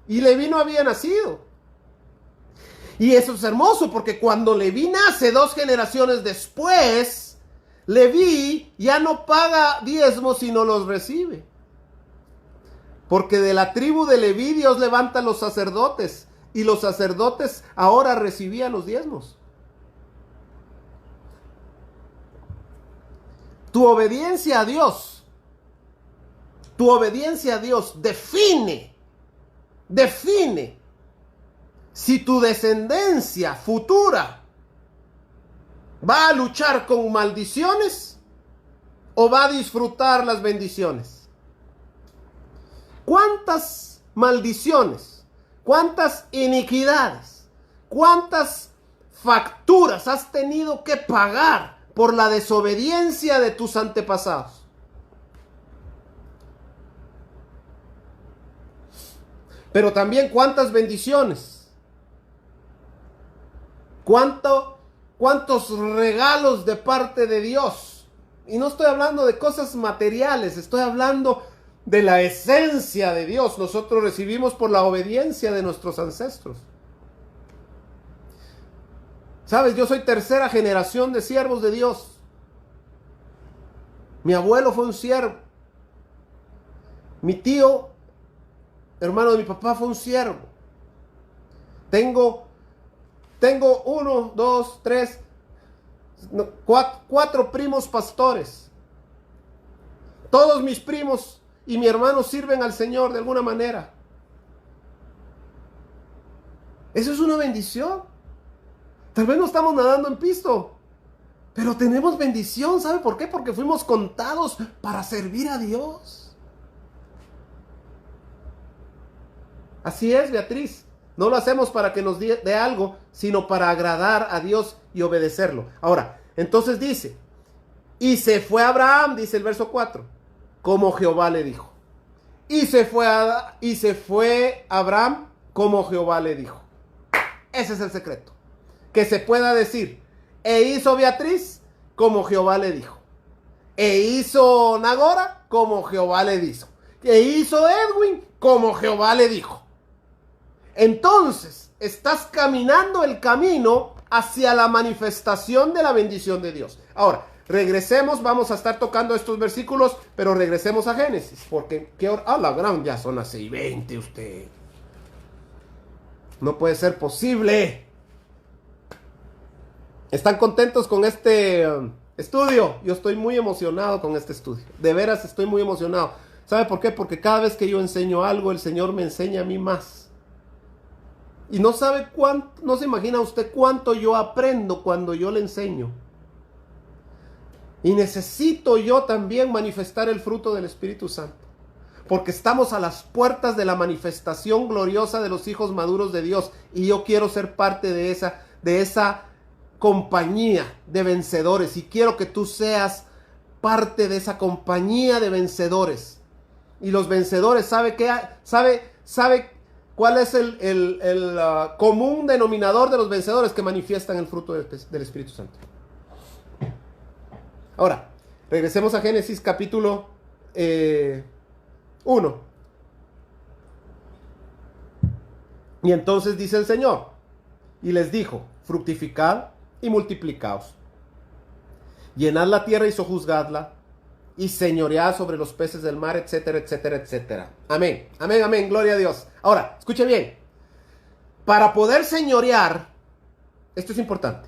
Y Leví no había nacido. Y eso es hermoso porque cuando Leví nace 2 generaciones después, Leví ya no paga diezmos sino los recibe. Porque de la tribu de Leví Dios levanta a los sacerdotes y los sacerdotes ahora recibían los diezmos. Tu obediencia a Dios define si tu descendencia futura va a luchar con maldiciones o va a disfrutar las bendiciones. ¿Cuántas maldiciones, cuántas iniquidades, cuántas facturas has tenido que pagar por la desobediencia de tus antepasados? Pero también cuántas bendiciones, cuántos regalos de parte de Dios. Y no estoy hablando de cosas materiales, estoy hablando de la esencia de Dios. Nosotros recibimos por la obediencia de nuestros ancestros. ¿Sabes? Yo soy 3ª generación de siervos de Dios. Mi abuelo fue un siervo. Mi tío, hermano de mi papá, fue un siervo. Tengo 1, 2, 3, 4 primos pastores. Todos mis primos y mi hermano sirven al Señor de alguna manera. Eso es una bendición. Tal vez no estamos nadando en pisto, pero tenemos bendición. ¿Sabe por qué? Porque fuimos contados para servir a Dios. Así es, Beatriz. No lo hacemos para que nos dé algo, sino para agradar a Dios y obedecerlo. Ahora, entonces dice, y se fue Abraham, dice el verso 4, como Jehová le dijo. Y se fue Abraham como Jehová le dijo. Ese es el secreto. Que se pueda decir, e hizo Beatriz como Jehová le dijo. E hizo Nagora como Jehová le dijo. E hizo Edwin como Jehová le dijo. Entonces, estás caminando el camino hacia la manifestación de la bendición de Dios. Ahora, regresemos, vamos a estar tocando estos versículos, pero regresemos a Génesis, porque ¿qué hora? Ah, la gran, ya son las 6:20 usted. No puede ser posible. ¿Están contentos con este estudio? Yo estoy muy emocionado con este estudio. De veras estoy muy emocionado. ¿Sabe por qué? Porque cada vez que yo enseño algo, el Señor me enseña a mí más. Y no sabe cuánto, no se imagina usted cuánto yo aprendo cuando yo le enseño. Y necesito yo también manifestar el fruto del Espíritu Santo. Porque estamos a las puertas de la manifestación gloriosa de los hijos maduros de Dios. Y yo quiero ser parte de esa compañía de vencedores. Y quiero que tú seas parte de esa compañía de vencedores. Y los vencedores, ¿sabe qué? ¿Sabe cuál es el común denominador de los vencedores? Que manifiestan el fruto del Espíritu Santo. Ahora, regresemos a Génesis capítulo 1. Y entonces dice el Señor, y les dijo, fructificad y multiplicaos. Llenad la tierra y sojuzgadla, y señoread sobre los peces del mar, etcétera, etcétera, etcétera. Amén, amén, amén, gloria a Dios. Ahora, escuche bien. Para poder señorear, esto es importante,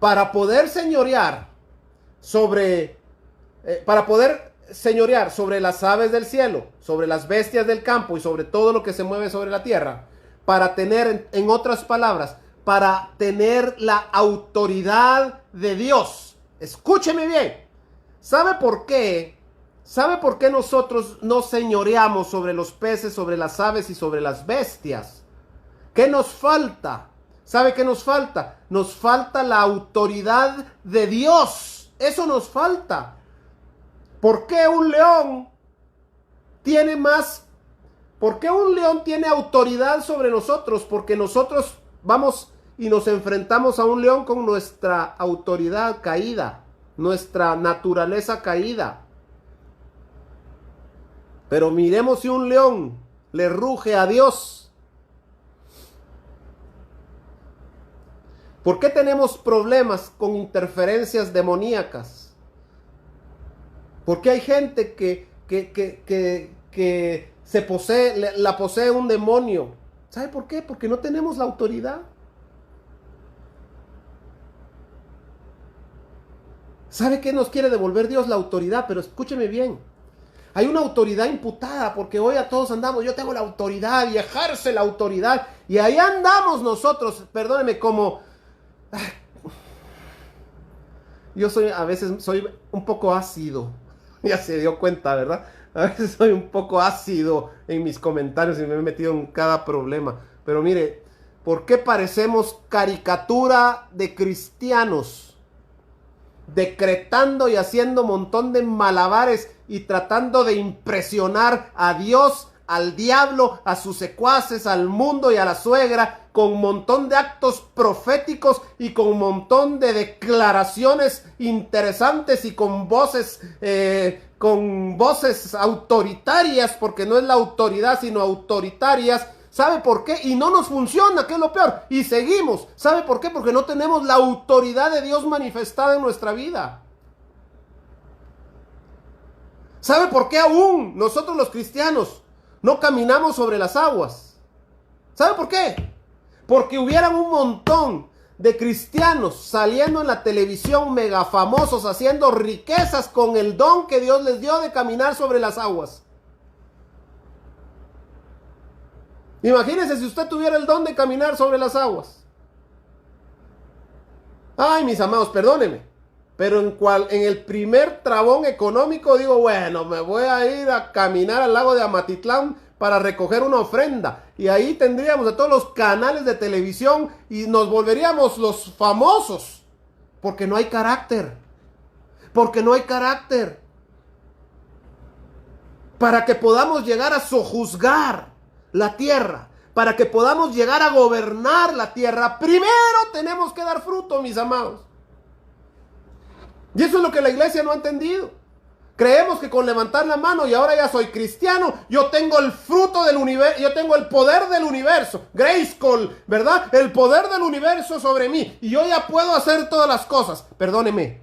para poder señorear sobre las aves del cielo, sobre las bestias del campo y sobre todo lo que se mueve sobre la tierra, para tener, en otras palabras, para tener la autoridad de Dios. Escúcheme bien. ¿Sabe por qué? ¿Sabe por qué nosotros no señoreamos sobre los peces, sobre las aves y sobre las bestias? ¿Qué nos falta? ¿Sabe qué nos falta? Nos falta la autoridad de Dios. Eso nos falta. ¿Por qué un león tiene más? ¿Por qué un león tiene autoridad sobre nosotros? Porque nosotros vamos y nos enfrentamos a un león con nuestra autoridad caída. nuestra naturaleza caída. Pero miremos si un león le ruge a Dios. ¿Por qué tenemos problemas con interferencias demoníacas? ¿Por qué hay gente que se posee, la posee un demonio? ¿Sabe por qué? Porque no tenemos la autoridad. ¿Sabe qué nos quiere devolver Dios? La autoridad, pero escúcheme bien. Hay una autoridad imputada, porque hoy a todos andamos, yo tengo la autoridad y ejerce la autoridad. Y ahí andamos nosotros, perdóneme, como... Yo a veces soy un poco ácido. Ya se dio cuenta, ¿verdad? A veces soy un poco ácido en mis comentarios y me he metido en cada problema. Pero mire, ¿por qué parecemos caricatura de cristianos? Decretando y haciendo un montón de malabares y tratando de impresionar a Dios, al diablo, a sus secuaces, al mundo y a la suegra, con un montón de actos proféticos y con un montón de declaraciones interesantes y con voces autoritarias, porque no es la autoridad sino autoritarias. ¿Sabe por qué? Y no nos funciona, que es lo peor. Y seguimos. ¿Sabe por qué? Porque no tenemos la autoridad de Dios manifestada en nuestra vida. ¿Sabe por qué aún nosotros los cristianos no caminamos sobre las aguas? ¿Sabe por qué? Porque hubieran un montón de cristianos saliendo en la televisión mega famosos, haciendo riquezas con el don que Dios les dio de caminar sobre las aguas. Imagínese si usted tuviera el don de caminar sobre las aguas. Ay, mis amados, perdónenme, pero en el primer trabón económico digo, bueno, me voy a ir a caminar al lago de Amatitlán para recoger una ofrenda. Y ahí tendríamos a todos los canales de televisión y nos volveríamos los famosos. Porque no hay carácter. Porque no hay carácter. Para que podamos llegar a sojuzgar la tierra, para que podamos llegar a gobernar la tierra, primero tenemos que dar fruto, mis amados. Y eso es lo que la iglesia no ha entendido. Creemos que con levantar la mano y ahora ya soy cristiano, yo tengo el fruto del universo, yo tengo el poder del universo, Grayskull, ¿verdad? El poder del universo sobre mí y yo ya puedo hacer todas las cosas. Perdóneme.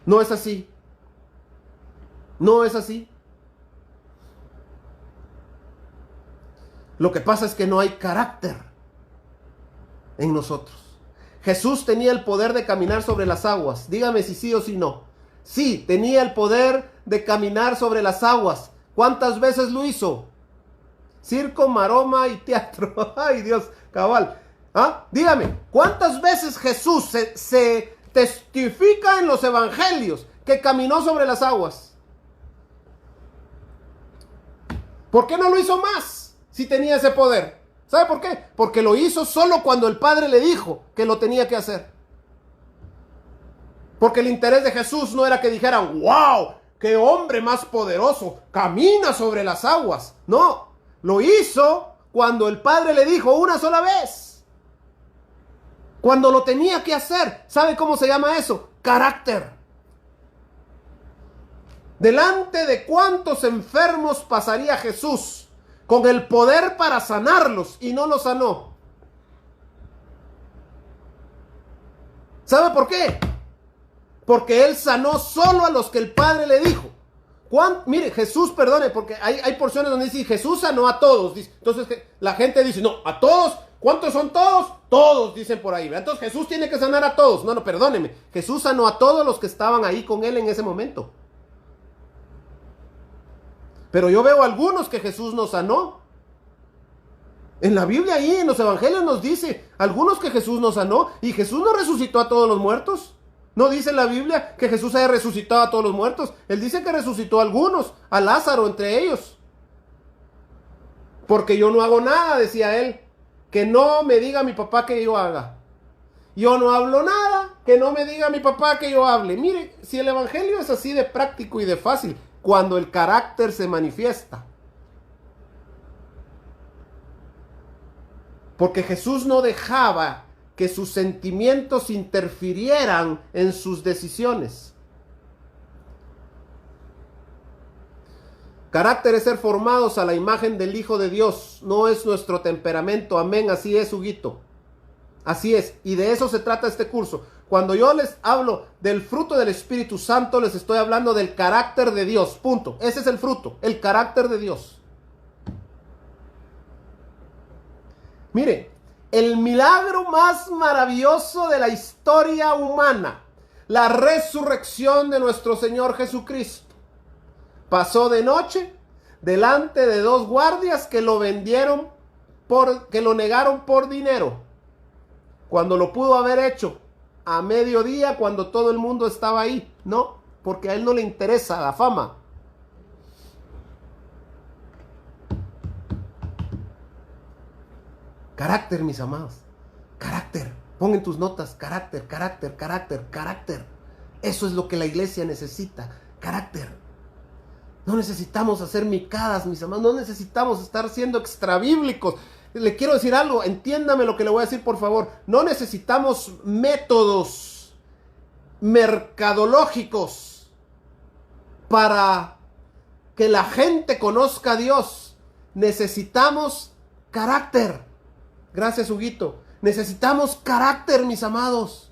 No es así. No es así. Lo que pasa es que no hay carácter en nosotros. Jesús tenía el poder de caminar sobre las aguas. Dígame si sí o si no. Sí, tenía el poder de caminar sobre las aguas. ¿Cuántas veces lo hizo? Circo, maroma y teatro. Ay, Dios, cabal. ¿Ah? Dígame, ¿cuántas veces Jesús se testifica en los evangelios que caminó sobre las aguas? ¿Por qué no lo hizo más? Si tenía ese poder. ¿Sabe por qué? Porque lo hizo solo cuando el Padre le dijo que lo tenía que hacer. Porque el interés de Jesús no era que dijeran, ¡wow! ¡Qué hombre más poderoso! ¡Camina sobre las aguas! No, lo hizo cuando el Padre le dijo una sola vez. Cuando lo tenía que hacer. ¿Sabe cómo se llama eso? Carácter. ¿Delante de cuántos enfermos pasaría Jesús con el poder para sanarlos y no los sanó? ¿Sabe por qué? Porque Él sanó solo a los que el Padre le dijo. Mire, Jesús, perdone, porque hay porciones donde dice Jesús sanó a todos. Entonces la gente dice, no, a todos. ¿Cuántos son todos? Todos, dicen por ahí. Entonces Jesús tiene que sanar a todos. No, perdóneme. Jesús sanó a todos los que estaban ahí con Él en ese momento. Pero yo veo algunos que Jesús no sanó. En la Biblia ahí, en los evangelios nos dice, algunos que Jesús no sanó, y Jesús no resucitó a todos los muertos. No dice en la Biblia que Jesús haya resucitado a todos los muertos. Él dice que resucitó a algunos, a Lázaro entre ellos. Porque yo no hago nada, decía él, que no me diga mi papá que yo haga. Yo no hablo nada, que no me diga mi papá que yo hable. Mire, si el evangelio es así de práctico y de fácil, cuando el carácter se manifiesta. Porque Jesús no dejaba que sus sentimientos interfirieran en sus decisiones. Carácter es ser formados a la imagen del Hijo de Dios, no es nuestro temperamento. Amén, así es, Huguito. Así es, y de eso se trata este curso. Cuando yo les hablo del fruto del Espíritu Santo, les estoy hablando del carácter de Dios, punto. Ese es el fruto, el carácter de Dios. Mire, el milagro más maravilloso de la historia humana, la resurrección de nuestro Señor Jesucristo, pasó de noche delante de dos guardias que lo vendieron, que lo negaron por dinero, cuando lo pudo haber hecho a mediodía, cuando todo el mundo estaba ahí. No, porque a él no le interesa la fama. Carácter, mis amados. Carácter. Pon en tus notas. Carácter, carácter, carácter, carácter. Eso es lo que la iglesia necesita. Carácter. No necesitamos hacer micadas, mis amados. No necesitamos estar siendo extrabíblicos. Le quiero decir algo. Entiéndame lo que le voy a decir, por favor. No necesitamos métodos mercadológicos para que la gente conozca a Dios. Necesitamos carácter. Gracias, Huguito. Necesitamos carácter, mis amados.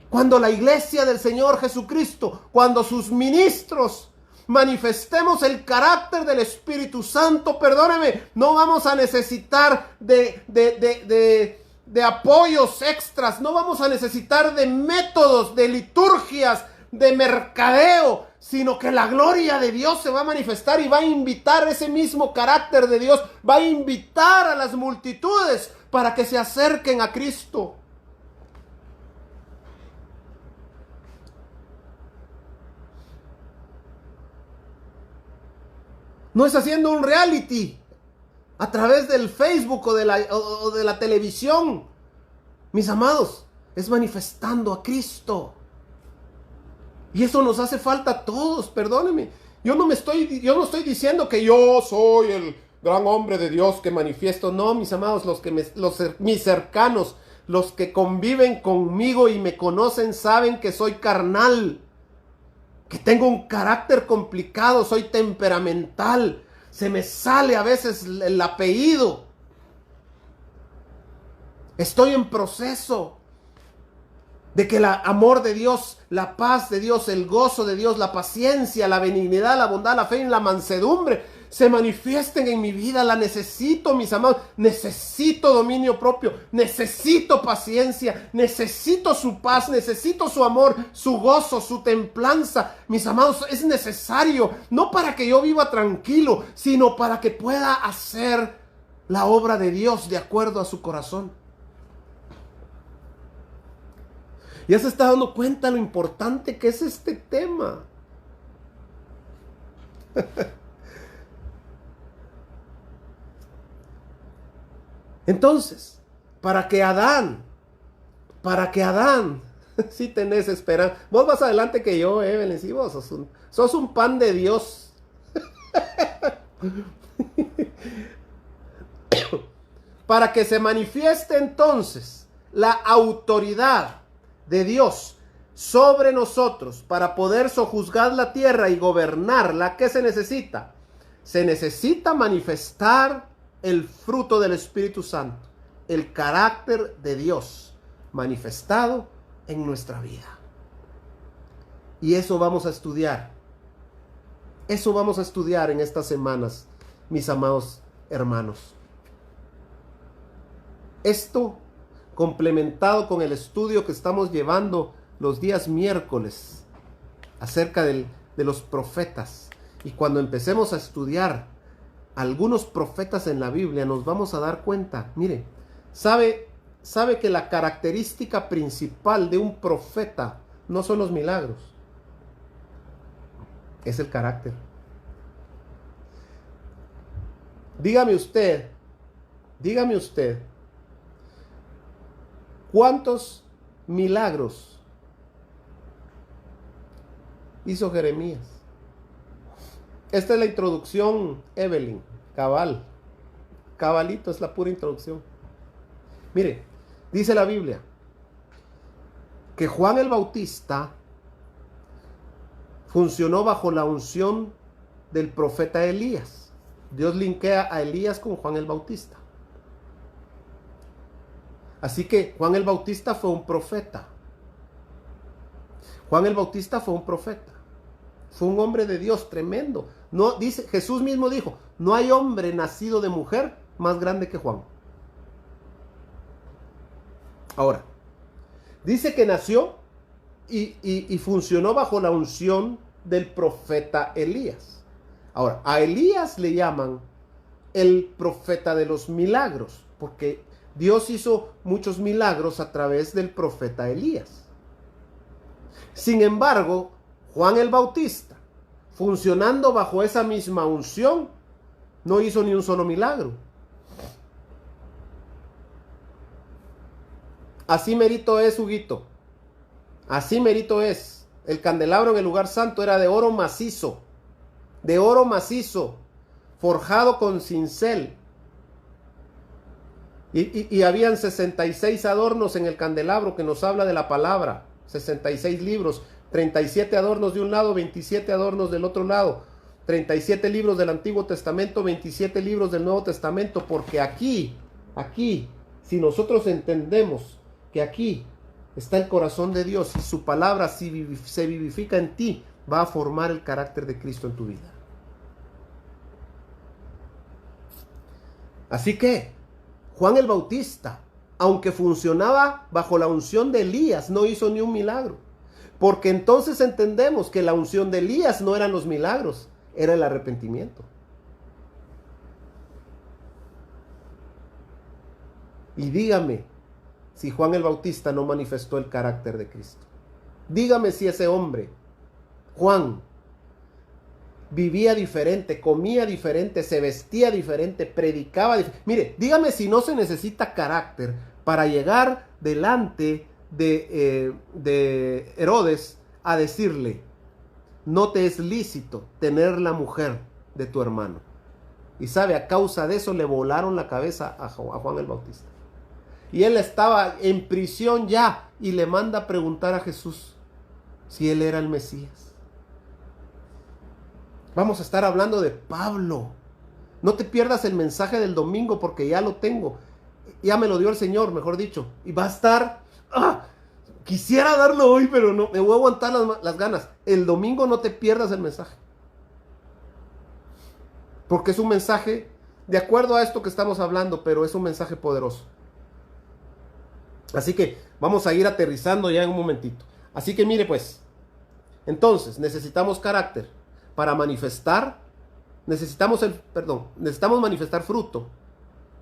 Cuando la iglesia del Señor Jesucristo, cuando sus ministros manifestemos el carácter del Espíritu Santo, perdóneme, no vamos a necesitar de apoyos extras, no vamos a necesitar de métodos, de liturgias, de mercadeo, sino que la gloria de Dios se va a manifestar y va a invitar ese mismo carácter de Dios, va a invitar a las multitudes para que se acerquen a Cristo. No es haciendo un reality a través del Facebook o de la televisión, mis amados, es manifestando a Cristo. Y eso nos hace falta a todos, perdónenme. Yo no estoy diciendo que yo soy el gran hombre de Dios que manifiesto. No, mis amados, mis cercanos, los que conviven conmigo y me conocen, saben que soy carnal, que tengo un carácter complicado, soy temperamental. Se me sale a veces el apellido. Estoy en proceso de que el amor de Dios, la paz de Dios, el gozo de Dios, la paciencia, la benignidad, la bondad, la fe y la mansedumbre se manifiesten en mi vida. La necesito, mis amados. Necesito dominio propio, necesito paciencia, necesito su paz, necesito su amor, su gozo, su templanza. Mis amados, es necesario, no para que yo viva tranquilo, sino para que pueda hacer la obra de Dios de acuerdo a su corazón. Ya se está dando cuenta lo importante que es este tema. Entonces, para que Adán, si tenés esperanza. Vos vas adelante que yo, Evelyn, sí, vos sos un pan de Dios. Para que se manifieste entonces la autoridad de Dios sobre nosotros, para poder sojuzgar la tierra y gobernarla, ¿qué se necesita? Se necesita manifestar el fruto del Espíritu Santo, el carácter de Dios manifestado en nuestra vida. Y eso vamos a estudiar. Eso vamos a estudiar en estas semanas, mis amados hermanos. Esto complementado con el estudio que estamos llevando los días miércoles acerca de los profetas. Y cuando empecemos a estudiar algunos profetas en la Biblia, nos vamos a dar cuenta. Mire, sabe que la característica principal de un profeta no son los milagros, es el carácter. Dígame usted, ¿cuántos milagros hizo Jeremías? Esta es la introducción, Evelyn, cabalito, es la pura introducción. Mire, Dice la Biblia que Juan el Bautista funcionó bajo la unción del profeta Elías. Dios linkea a Elías con Juan el Bautista. Así que Juan el Bautista fue un profeta. Juan el Bautista fue un profeta. Fue un hombre de Dios tremendo. No, dice, Jesús mismo dijo, no hay hombre nacido de mujer más grande que Juan. Ahora, dice que nació y funcionó bajo la unción del profeta Elías. Ahora, a Elías le llaman el profeta de los milagros, porque Dios hizo muchos milagros a través del profeta Elías. Sin embargo, Juan el Bautista, funcionando bajo esa misma unción, no hizo ni un solo milagro. Así merito es, Huguito. Así merito es. El candelabro en el lugar santo era de oro macizo, forjado con cincel. Y habían 66 adornos en el candelabro que nos habla de la palabra. 66 libros, 37 adornos de un lado, 27 adornos del otro lado. 37 libros del Antiguo Testamento, 27 libros del Nuevo Testamento. Porque aquí, si nosotros entendemos que aquí está el corazón de Dios y su palabra si se vivifica en ti, va a formar el carácter de Cristo en tu vida. Así que Juan el Bautista, aunque funcionaba bajo la unción de Elías, no hizo ni un milagro. Porque entonces entendemos que la unción de Elías no eran los milagros, era el arrepentimiento. Y dígame si Juan el Bautista no manifestó el carácter de Cristo. Dígame si ese hombre, Juan, vivía diferente, comía diferente, se vestía diferente, predicaba diferente. Mire, dígame si no se necesita carácter para llegar delante de Herodes a decirle, no te es lícito tener la mujer de tu hermano. Y sabe, a causa de eso le volaron la cabeza a Juan el Bautista. Y él estaba en prisión ya y le manda a preguntar a Jesús si él era el Mesías. Vamos a estar hablando de Pablo. No te pierdas el mensaje del domingo porque ya lo tengo. Ya me lo dio el Señor, mejor dicho. Y va a estar... quisiera darlo hoy, pero no. Me voy a aguantar las ganas. El domingo no te pierdas el mensaje. Porque es un mensaje de acuerdo a esto que estamos hablando, pero es un mensaje poderoso. Así que vamos a ir aterrizando ya en un momentito. Así que mire pues. Entonces, necesitamos carácter. Para manifestar, necesitamos manifestar fruto,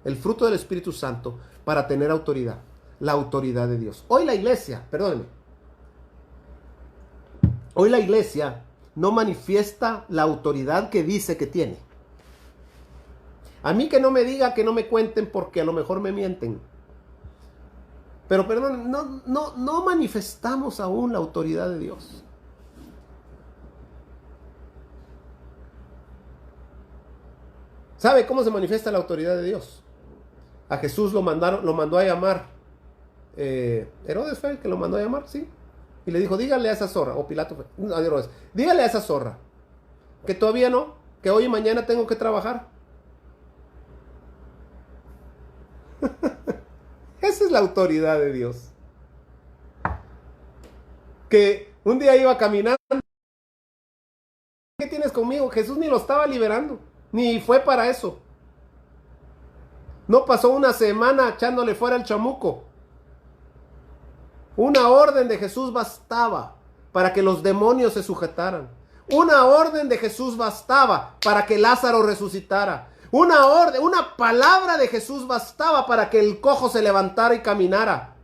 el fruto del Espíritu Santo, para tener autoridad, la autoridad de Dios. Hoy la iglesia no manifiesta la autoridad que dice que tiene. A mí que no me diga, que no me cuenten, porque a lo mejor me mienten. Pero perdón, no manifestamos aún la autoridad de Dios. ¿Sabe cómo se manifiesta la autoridad de Dios? A Jesús lo mandó a llamar. Herodes fue el que lo mandó a llamar, ¿sí? Y le dijo, dígale a esa zorra, o Pilato fue, no, Herodes, dígale a esa zorra, que todavía no, que hoy y mañana tengo que trabajar. Esa es la autoridad de Dios. Que un día iba caminando. ¿Qué tienes conmigo? Jesús ni lo estaba liberando. Ni fue para eso. No pasó una semana echándole fuera el chamuco. Una orden de Jesús bastaba para que los demonios se sujetaran. Una orden de Jesús bastaba para que Lázaro resucitara. Una palabra de Jesús bastaba para que el cojo se levantara y caminara.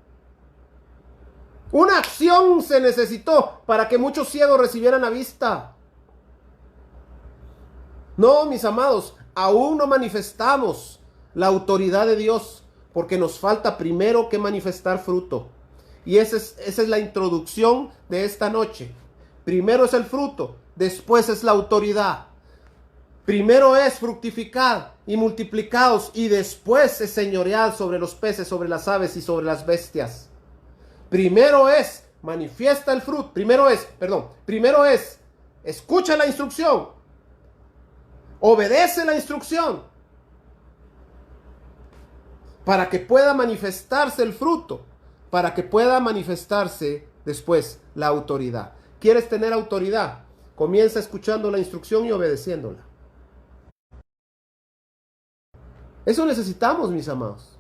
Una acción se necesitó para que muchos ciegos recibieran la vista. No, mis amados, aún no manifestamos la autoridad de Dios porque nos falta primero que manifestar fruto. Y esa es la introducción de esta noche. Primero es el fruto, después es la autoridad. Primero es fructificad y multiplicaos, y después es señoread sobre los peces, sobre las aves y sobre las bestias. Primero es manifiesta el fruto. Primero es escucha la instrucción, obedece la instrucción, para que pueda manifestarse el fruto, para que pueda manifestarse después la autoridad. ¿Quieres tener autoridad? Comienza escuchando la instrucción y obedeciéndola. Eso necesitamos, mis amados.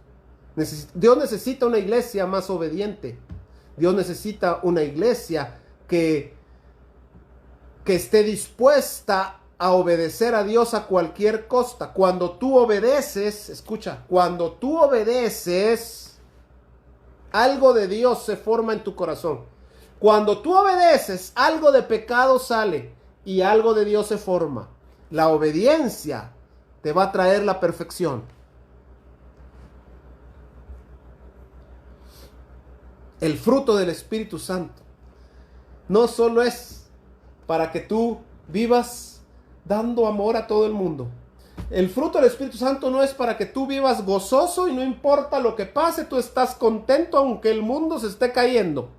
Dios necesita una iglesia más obediente. Dios necesita una iglesia que esté dispuesta a obedecer a Dios a cualquier costa. Cuando tú obedeces, escucha, cuando tú obedeces, algo de Dios se forma en tu corazón. Cuando tú obedeces, algo de pecado sale y algo de Dios se forma. La obediencia te va a traer la perfección. El fruto del Espíritu Santo no solo es para que tú vivas dando amor a todo el mundo. El fruto del Espíritu Santo no es para que tú vivas gozoso y no importa lo que pase, tú estás contento aunque el mundo se esté cayendo.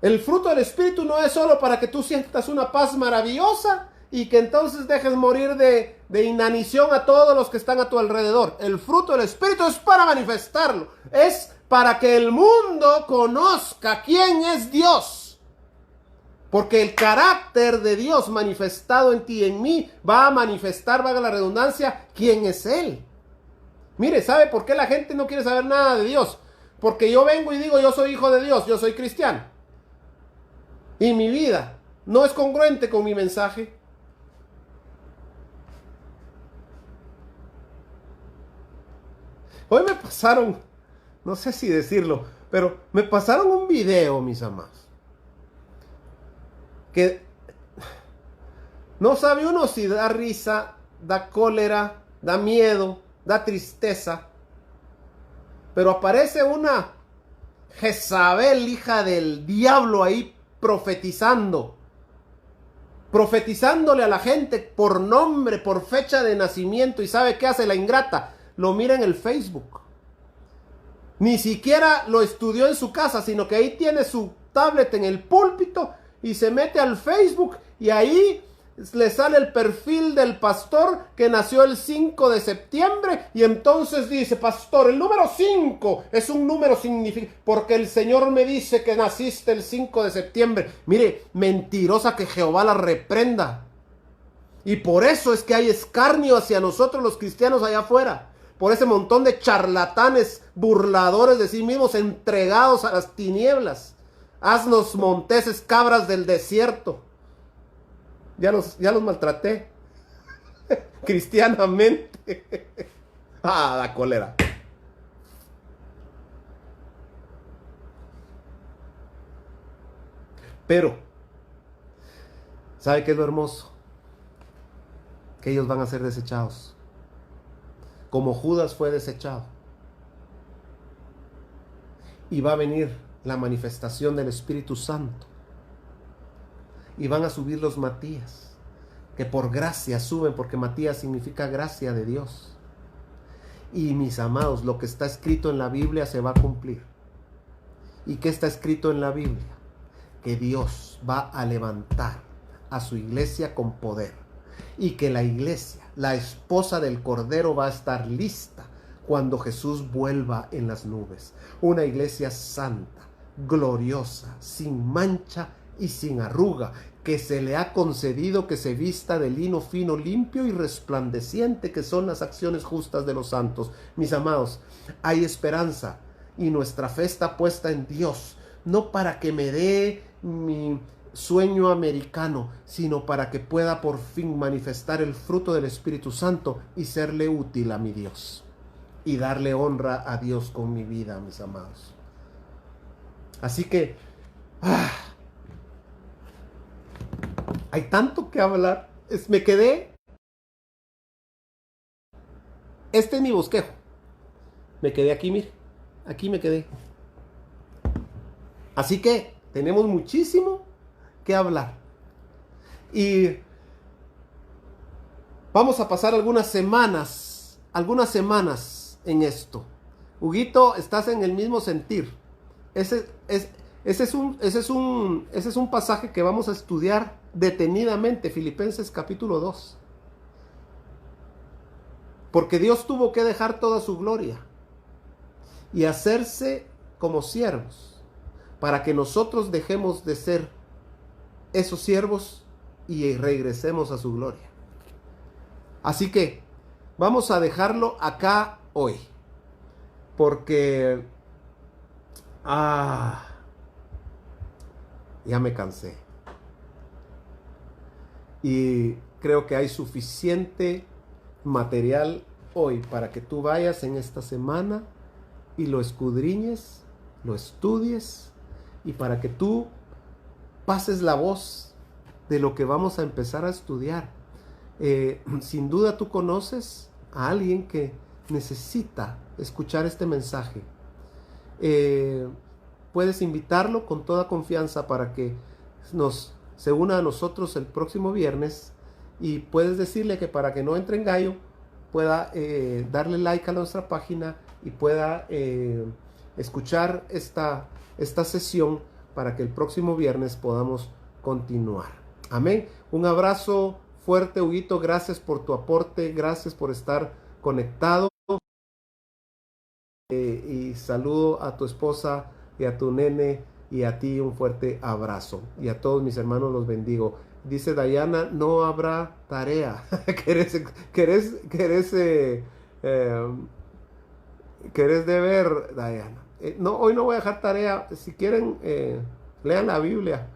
El fruto del Espíritu no es solo para que tú sientas una paz maravillosa y que entonces dejes morir de inanición a todos los que están a tu alrededor. El fruto del Espíritu es para manifestarlo. Es para que el mundo conozca quién es Dios. Porque el carácter de Dios manifestado en ti y en mí va a manifestar, valga la redundancia, quién es Él. Mire, ¿sabe por qué la gente no quiere saber nada de Dios? Porque yo vengo y digo, yo soy hijo de Dios, yo soy cristiano. Y mi vida no es congruente con mi mensaje. Hoy me pasaron, no sé si decirlo, pero me pasaron un video, mis amados, que no sabe uno si da risa, da cólera, da miedo, da tristeza, pero aparece una Jezabel, hija del diablo, ahí profetizándole a la gente por nombre, por fecha de nacimiento. ¿Y sabe qué hace la ingrata? Lo mira en el Facebook. Ni siquiera lo estudió en su casa, sino que ahí tiene su tablet en el púlpito y se mete al Facebook y ahí le sale el perfil del pastor que nació el 5 de septiembre y entonces dice, pastor, el número 5 es un número significativo porque el Señor me dice que naciste el 5 de septiembre. Mire, mentirosa, que Jehová la reprenda. Y por eso es que hay escarnio hacia nosotros los cristianos allá afuera. Por ese montón de charlatanes, burladores de sí mismos, entregados a las tinieblas. Asnos monteses, cabras del desierto. Ya los maltraté. Cristianamente. Ah, la cólera. Pero, ¿sabe qué es lo hermoso? Que ellos van a ser desechados. Como Judas fue desechado. Y va a venir la manifestación del Espíritu Santo. Y van a subir los Matías, que por gracia suben, porque Matías significa gracia de Dios. Y mis amados, lo que está escrito en la Biblia se va a cumplir. ¿Y qué está escrito en la Biblia? Que Dios va a levantar a su iglesia con poder. Y que la iglesia, la esposa del Cordero, va a estar lista cuando Jesús vuelva en las nubes. Una iglesia santa, gloriosa, sin mancha y sin arruga, que se le ha concedido que se vista de lino fino, limpio y resplandeciente, que son las acciones justas de los santos. Mis amados, hay esperanza y nuestra fe está puesta en Dios, no para que me dé mi sueño americano, sino para que pueda por fin manifestar el fruto del Espíritu Santo y serle útil a mi Dios y darle honra a Dios con mi vida, mis amados. Así que hay tanto que hablar. Me quedé. Este es mi bosquejo. Me quedé aquí, mire. Aquí me quedé. Así que tenemos muchísimo que hablar. Y vamos a pasar algunas semanas en esto. Huguito, estás en el mismo sentir. Ese es un pasaje que vamos a estudiar detenidamente, Filipenses capítulo 2. Porque Dios tuvo que dejar toda su gloria y hacerse como siervos, para que nosotros dejemos de ser esos siervos y regresemos a su gloria. Así que vamos a dejarlo acá hoy, porque ya me cansé. Y creo que hay suficiente material hoy para que tú vayas en esta semana y lo escudriñes, lo estudies, y para que tú pases la voz de lo que vamos a empezar a estudiar. Sin duda tú conoces a alguien que necesita escuchar este mensaje. Puedes invitarlo con toda confianza para que se una a nosotros el próximo viernes, y puedes decirle que para que no entre en gallo pueda darle like a nuestra página y pueda escuchar esta sesión para que el próximo viernes podamos continuar. Amén. Un abrazo fuerte, Huguito. Gracias por tu aporte. Gracias por estar conectado. Y saludo a tu esposa y a tu nene, y a ti un fuerte abrazo. Y a todos mis hermanos los bendigo. Dice Dayana, no habrá tarea. ¿Querés deber, Dayana? No, hoy no voy a dejar tarea. Si quieren, lean la Biblia.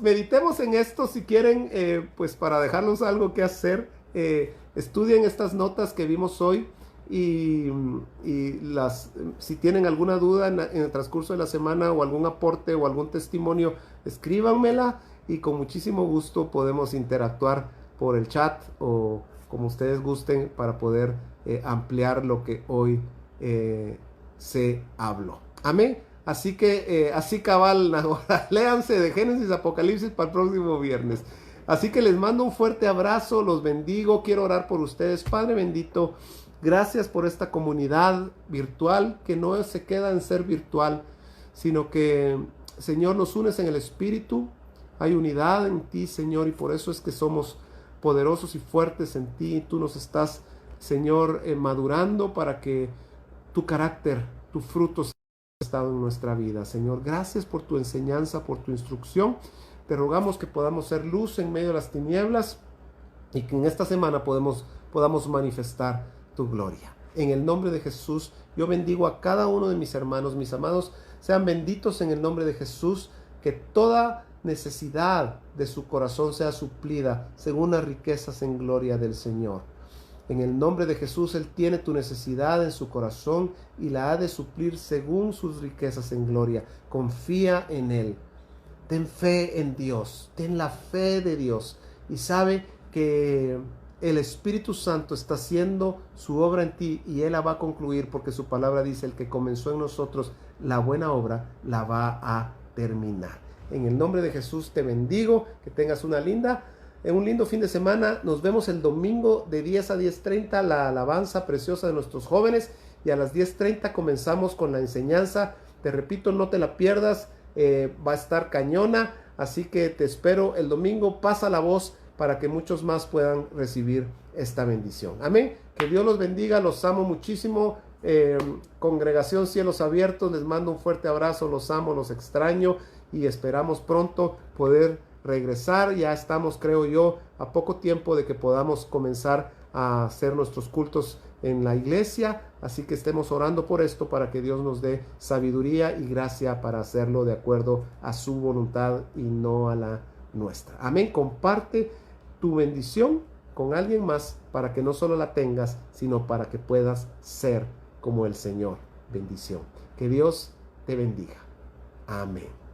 Meditemos en esto. Si quieren, pues para dejarlos algo que hacer, estudien estas notas que vimos hoy, y si tienen alguna duda en el transcurso de la semana, o algún aporte o algún testimonio, escríbanmela, y con muchísimo gusto podemos interactuar por el chat o como ustedes gusten, para poder ampliar lo que hoy se habló. Amén. Así que así cabal, ahora léanse de Génesis, Apocalipsis para el próximo viernes. Así que les mando un fuerte abrazo, los bendigo, quiero orar por ustedes. Padre bendito, gracias por esta comunidad virtual, que no se queda en ser virtual, sino que, Señor, nos unes en el Espíritu. Hay unidad en ti, Señor, y por eso es que somos poderosos y fuertes en ti. Tú nos estás, Señor, madurando para que tu carácter, tu fruto sea estado en nuestra vida. Señor, gracias por tu enseñanza, por tu instrucción. Te rogamos que podamos ser luz en medio de las tinieblas, y que en esta semana podamos manifestar tu gloria. En el nombre de Jesús, yo bendigo a cada uno de mis hermanos. Mis amados, sean benditos en el nombre de Jesús. Que toda necesidad de su corazón sea suplida según las riquezas en gloria del Señor. En el nombre de Jesús, Él tiene tu necesidad en su corazón y la ha de suplir según sus riquezas en gloria. Confía en Él. Ten fe en Dios. Ten la fe de Dios. Y sabe que el Espíritu Santo está haciendo su obra en ti, y Él la va a concluir, porque su palabra dice: el que comenzó en nosotros la buena obra, la va a terminar. En el nombre de Jesús te bendigo. Que tengas un lindo fin de semana. Nos vemos el domingo de 10 a 10:30, la alabanza preciosa de nuestros jóvenes, y a las 10:30 comenzamos con la enseñanza. Te repito, no te la pierdas, va a estar cañona, así que te espero el domingo. Pasa la voz para que muchos más puedan recibir esta bendición. Amén. Que Dios los bendiga, los amo muchísimo. Congregación Cielos Abiertos, les mando un fuerte abrazo, los amo, los extraño, y esperamos pronto poder regresar. Ya estamos, creo yo, a poco tiempo de que podamos comenzar a hacer nuestros cultos en la iglesia, así que estemos orando por esto, para que Dios nos dé sabiduría y gracia para hacerlo de acuerdo a su voluntad y no a la nuestra. Amén. Comparte tu bendición con alguien más, para que no solo la tengas, sino para que puedas ser como el Señor. Bendición. Que Dios te bendiga. Amén.